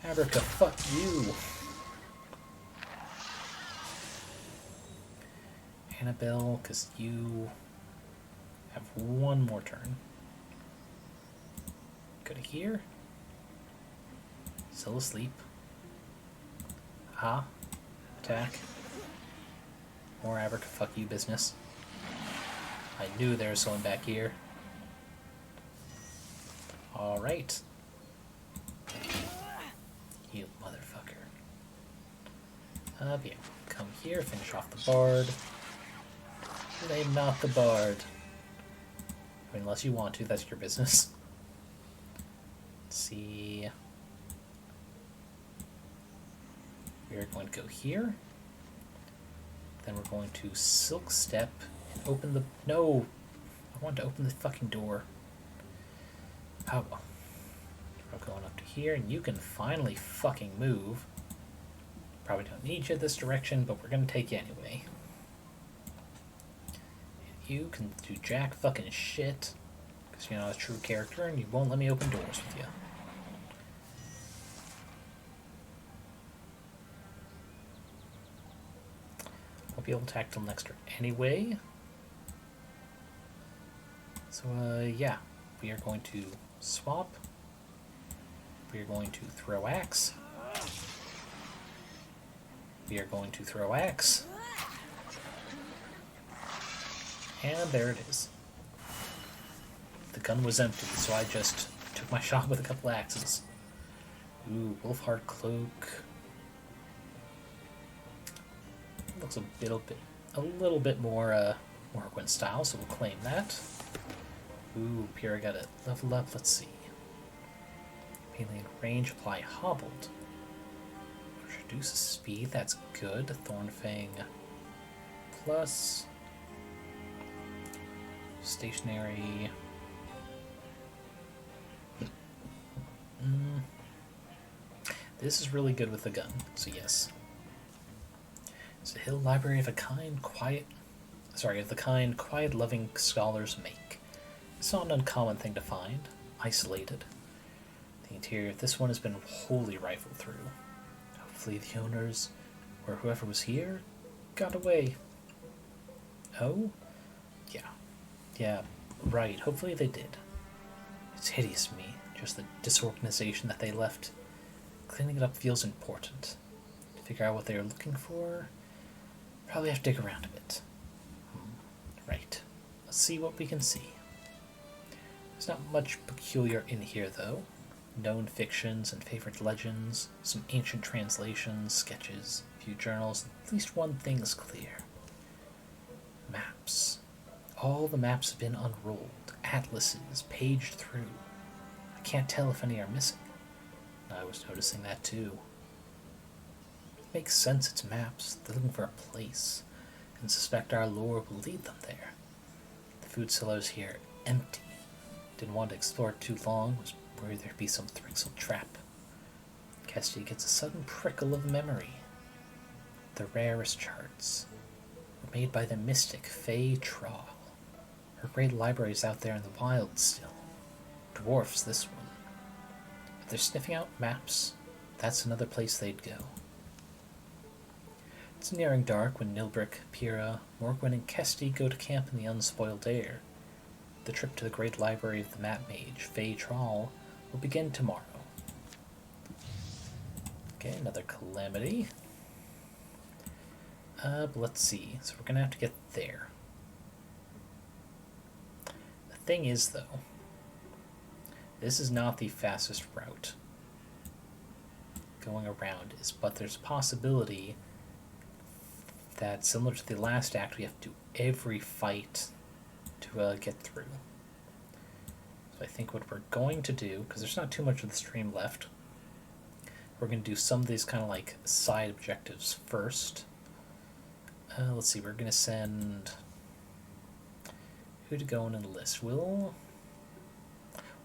Abrica, fuck you! Annabelle, because you have one more turn. Go to here. Still asleep. Ah. Attack. More Abrica, fuck you business. I knew there was someone back here. Alright. You motherfucker. Yeah. Come here, finish off the bard. Name not the bard. I mean, unless you want to, that's your business. see. We are going to go here. Then we're going to Silk Step and open the... No! I want to open the fucking door. Oh. We're going up to here, and you can finally fucking move. Probably don't need you this direction, but we're going to take you anyway. And you can do jack fucking shit, because you're not a true character, and you won't let me open doors with you. Won't be able to act till next turn anyway. So, yeah. We are going to swap. We are going to throw axe. We are going to throw axe. And there it is. The gun was empty, so I just took my shot with a couple axes. Ooh, Wolfheart Cloak. Looks a little bit more Morrowind style, so we'll claim that. Ooh, Pyrrha got it. Level up, let's see. Alien range, apply hobbled. Reduces speed, that's good. Thornfang plus. Stationary. This is really good with the gun, so yes. It's a hill library of the kind quiet, loving scholars make. It's not an uncommon thing to find, isolated. The interior of this one has been wholly rifled through. Hopefully the owners, or whoever was here, got away. Oh? Yeah, right, hopefully they did. It's hideous to me, just the disorganization that they left. Cleaning it up feels important. To figure out what they are looking for, probably have to dig around a bit. Right, let's see what we can see. There's not much peculiar in here, though. Known fictions and favorite legends, some ancient translations, sketches, a few journals. At least one thing is clear. Maps. All the maps have been unrolled, atlases paged through. I can't tell if any are missing. I was noticing that too. It makes sense, it's maps. They're looking for a place, and suspect our lore will lead them there. The food cellars here empty. Didn't want to explore it too long, was worried there'd be some Thrixl trap. Kestia gets a sudden prickle of memory. The rarest charts were made by the mystic Thrixl. Her great library's out there in the wild still. Dwarfs this one. If they're sniffing out maps, that's another place they'd go. It's nearing dark when Nilbrick, Pyrrha, Morgwyn, and Kestie go to camp in the unspoiled air. The trip to the great library of the map mage, Thrixl, will begin tomorrow. Okay, another calamity. But let's see. So we're gonna have to get there. The thing is, though, this is not the fastest route going around is, but there's a possibility that, similar to the last act, we have to do every fight to get through. So I think what we're going to do, because there's not too much of the stream left, we're going to do some of these kind of like side objectives first. Let's see, we're going to send... who to go in the list? We'll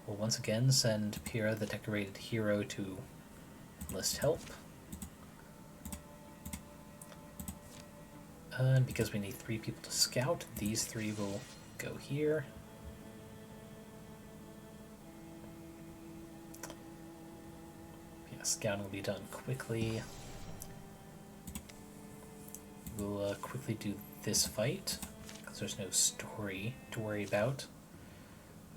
once again send Pyrrha, the decorated hero, to enlist help. Because we need 3 people to scout, these 3 will go here. Yeah, scouting will be done quickly. We'll quickly do this fight, because there's no story to worry about.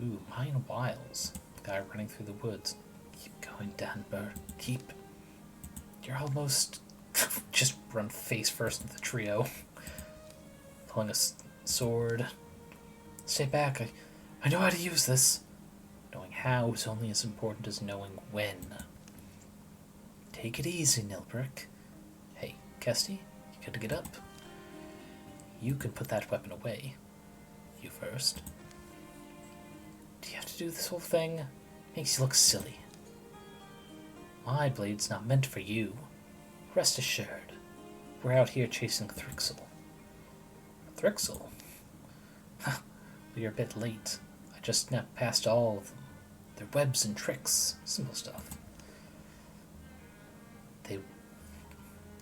Ooh, Mine Wiles. Guy running through the woods. Keep going, Danbur. Keep. You're almost... just run face first into the trio. Pulling a sword. Stay back. I know how to use this. Knowing how is only as important as knowing when. Take it easy, Nilbrick. Hey, Kestie, you gotta get up. You can put that weapon away. You first. Do you have to do this whole thing? Makes you look silly. My blade's not meant for you. Rest assured, we're out here chasing Thrixl. Thrixl? We're a bit late. I just snapped past all of them. Their webs and tricks. Simple stuff.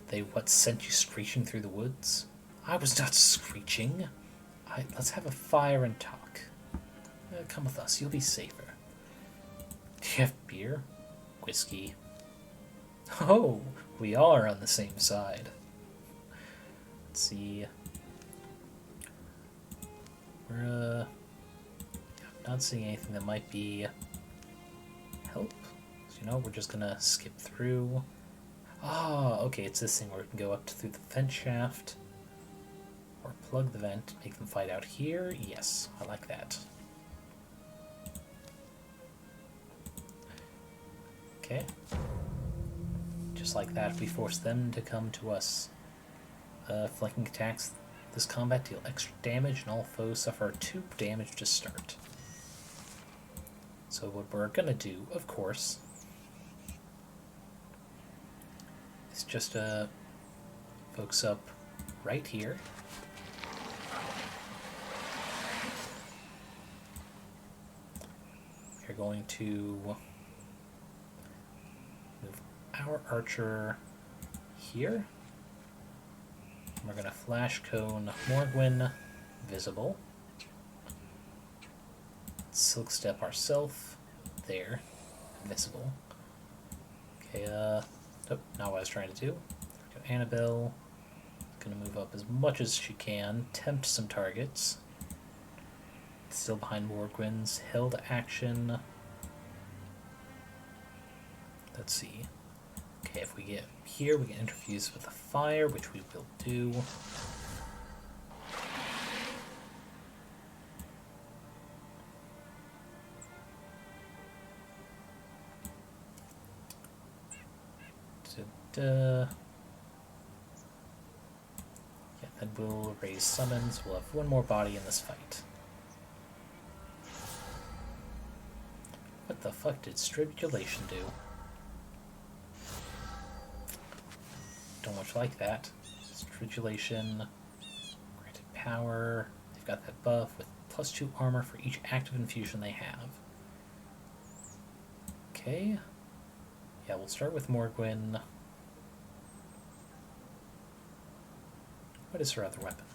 They what sent you screeching through the woods? I was not screeching. Let's have a fire and talk. Come with us, you'll be safer. Do you have beer? Whiskey? Oh, we are on the same side. Let's see. We're, not seeing anything that might be help. So, you know, we're just gonna skip through. Ah, okay, it's this thing where we can go up through the vent shaft. Or plug the vent, make them fight out here. Yes, I like that. Okay. Just like that, we force them to come to us. Flanking attacks this combat deal extra damage, and all foes suffer 2 damage to start. So what we're gonna do, of course, is just focus up right here. We're going to move our archer here. We're going to flash cone Morgwyn visible. Silk step ourself there, visible. Okay, oh, not what I was trying to do. Got Annabelle. Gonna move up as much as she can, tempt some targets. Still behind Morgwyn's held action. Let's see. Okay, if we get here, we can interfuse with the fire, which we will do. Yeah, then we'll raise summons. We'll have one more body in this fight. What the fuck did Stridulation do? Don't much like that. Stridulation, granted power. They've got that buff with +2 armor for each active infusion they have. Okay. Yeah, we'll start with Morgwyn. What is her other weapon?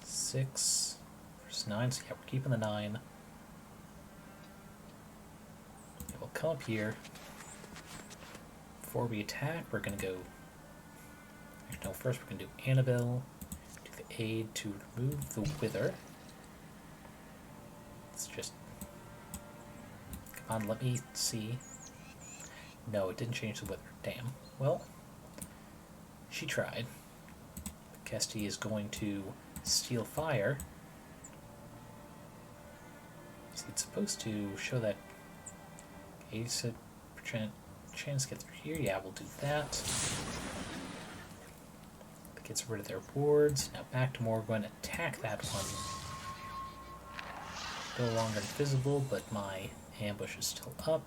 6 versus 9, so yeah, we're keeping the 9. Okay, we'll come up here. Before we attack, we're going to go... No, first we're going to do Annabelle, do the aid to remove the wither. Let's just... Come on, let me see. No, it didn't change the wither. Damn. Well, she tried. Kesty is going to steal fire. See, it's supposed to show that 80% chance to get through here. Yeah, we'll do that. That gets rid of their wards. Now back to Morgwyn. Attack that one. No longer invisible, but my ambush is still up.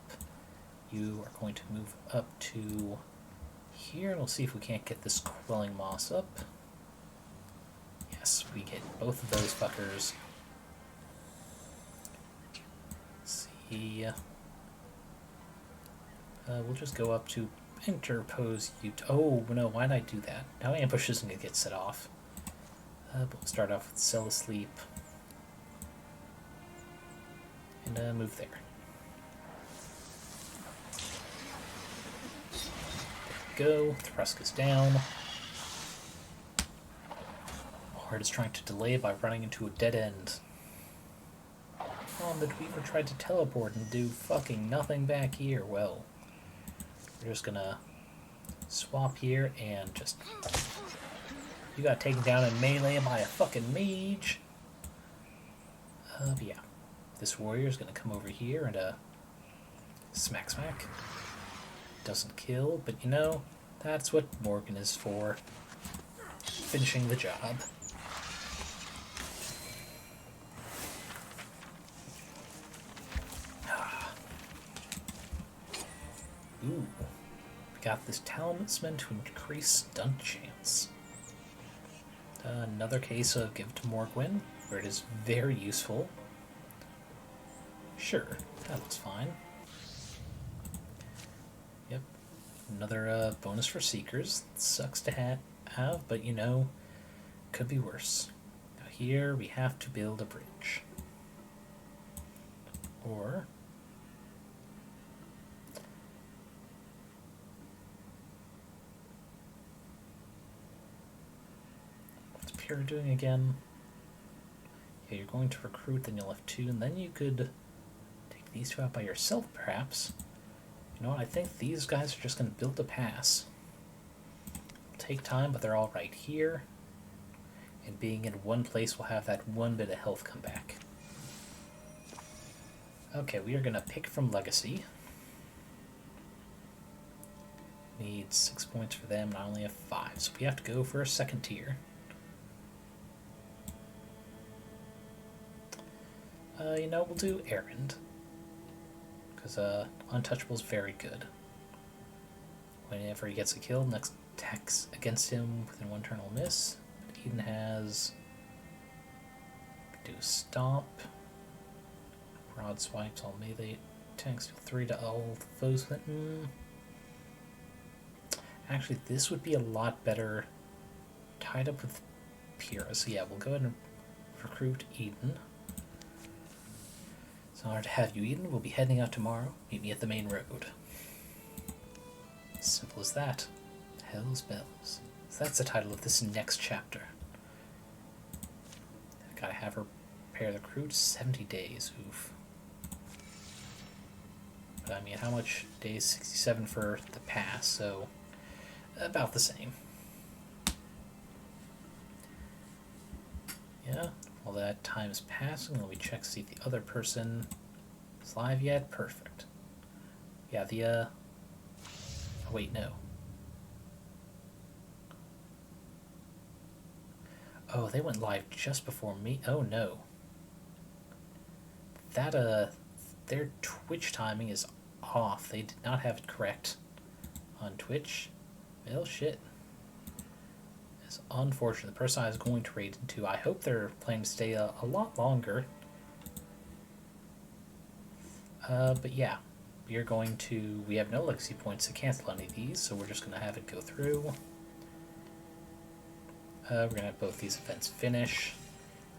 You are going to move up to here, and we'll see if we can't get this Quelling Moss up. Yes, we get both of those fuckers. Let's see. We'll just go up to interpose you. Oh, no, why did I do that? Now ambush isn't going to get set off. But we'll start off with Cell Asleep. And move there. Go. Thrust is down. Hard is trying to delay by running into a dead end. Oh, the Dweeper tried to teleport and do fucking nothing back here. Well, we're just gonna swap here and just... You got taken down in melee by a fucking mage. But yeah. This warrior's gonna come over here and smack smack. Doesn't kill, but you know, that's what Morgan is for. Finishing the job. Ooh. We got this talisman to increase stunt chance. Another case of Give to Morgwin, where it is very useful. Sure, that looks fine. Yep. Another bonus for Seekers. Sucks to have, but you know, could be worse. Now here we have to build a bridge. Or... what's Pure doing again? Yeah, you're going to recruit, then you'll have 2, and then you could take these 2 out by yourself, perhaps. You know what, I think these guys are just going to build a pass. It'll take time, but they're all right here. And being in one place will have that 1 bit of health come back. Okay, we are going to pick from Legacy. Need 6 points for them, and I only have 5, so we have to go for a second tier. You know, we'll do Errand. Because Untouchable's very good. Whenever he gets a kill, next attacks against him within 1 turn will miss. But Eden has... do Stomp. Broad Swipes, all melee attacks, deal 3 to all foes. Actually, this would be a lot better tied up with Pyrrha. So yeah, we'll go ahead and recruit Eden. It's an honor to have you, Eden. We'll be heading out tomorrow. Meet me at the main road. Simple as that. Hell's Bells. So that's the title of this next chapter. I gotta have her prepare the crew. 70 days. Oof. But I mean, how much days? 67 for the pass, so about the same. Yeah, while that time is passing, let me check to see if the other person is live yet. Perfect. Yeah, the, oh wait, no. Oh, they went live just before me. Oh, no. That, their Twitch timing is off. They did not have it correct on Twitch. Well, shit. It's unfortunate. The person I was going to raid into, I hope they're planning to stay a lot longer. But yeah, we are going to... we have no legacy points to cancel any of these, so we're just going to have it go through. We're going to have both these events finish.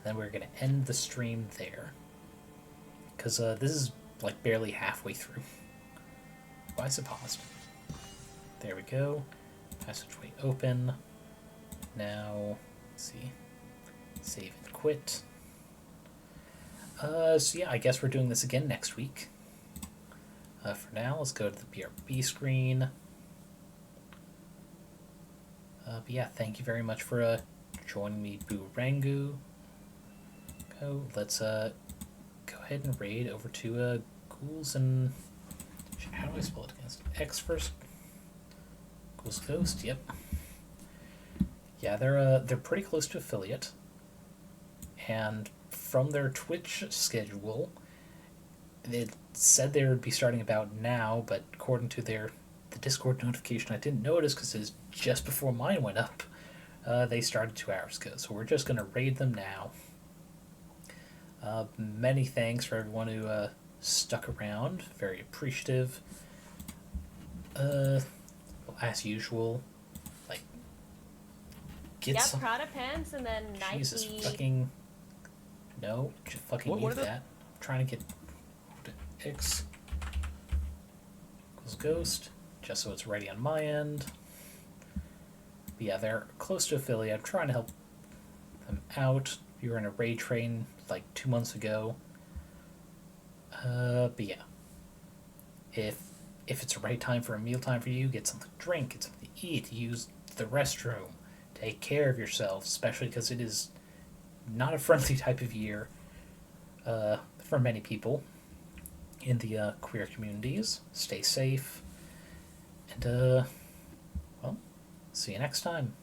Then we're going to end the stream there. Because this is like barely halfway through. Why is it paused? There we go. Passageway open. Now, let's see. Save and quit. So yeah, I guess we're doing this again next week. For now, let's go to the BRB screen. But yeah, thank you very much for joining me, Boo Rangu. Let's go ahead and raid over to Ghouls and... how do I spell it against? X first? Ghouls Ghost, yep. Yeah, they're pretty close to affiliate. And from their Twitch schedule, it said they would be starting about now, but according to the Discord notification, I didn't notice because it's just before mine went up. They started 2 hours ago, so we're just going to raid them now. Many thanks for everyone who stuck around. Very appreciative. Well, as usual, like, get some... Prada pants and then Nike... Jesus fucking... No, just fucking use that. I'm trying to get... X... equals Ghost, just so it's ready on my end. But yeah, they're close to affiliate. I'm trying to help them out. We were in a raid train like 2 months ago. But yeah. If it's a right time for a mealtime for you, get something to drink, get something to eat, use the restroom, take care of yourself, especially because it is not a friendly type of year for many people in the queer communities. Stay safe, and well, see you next time.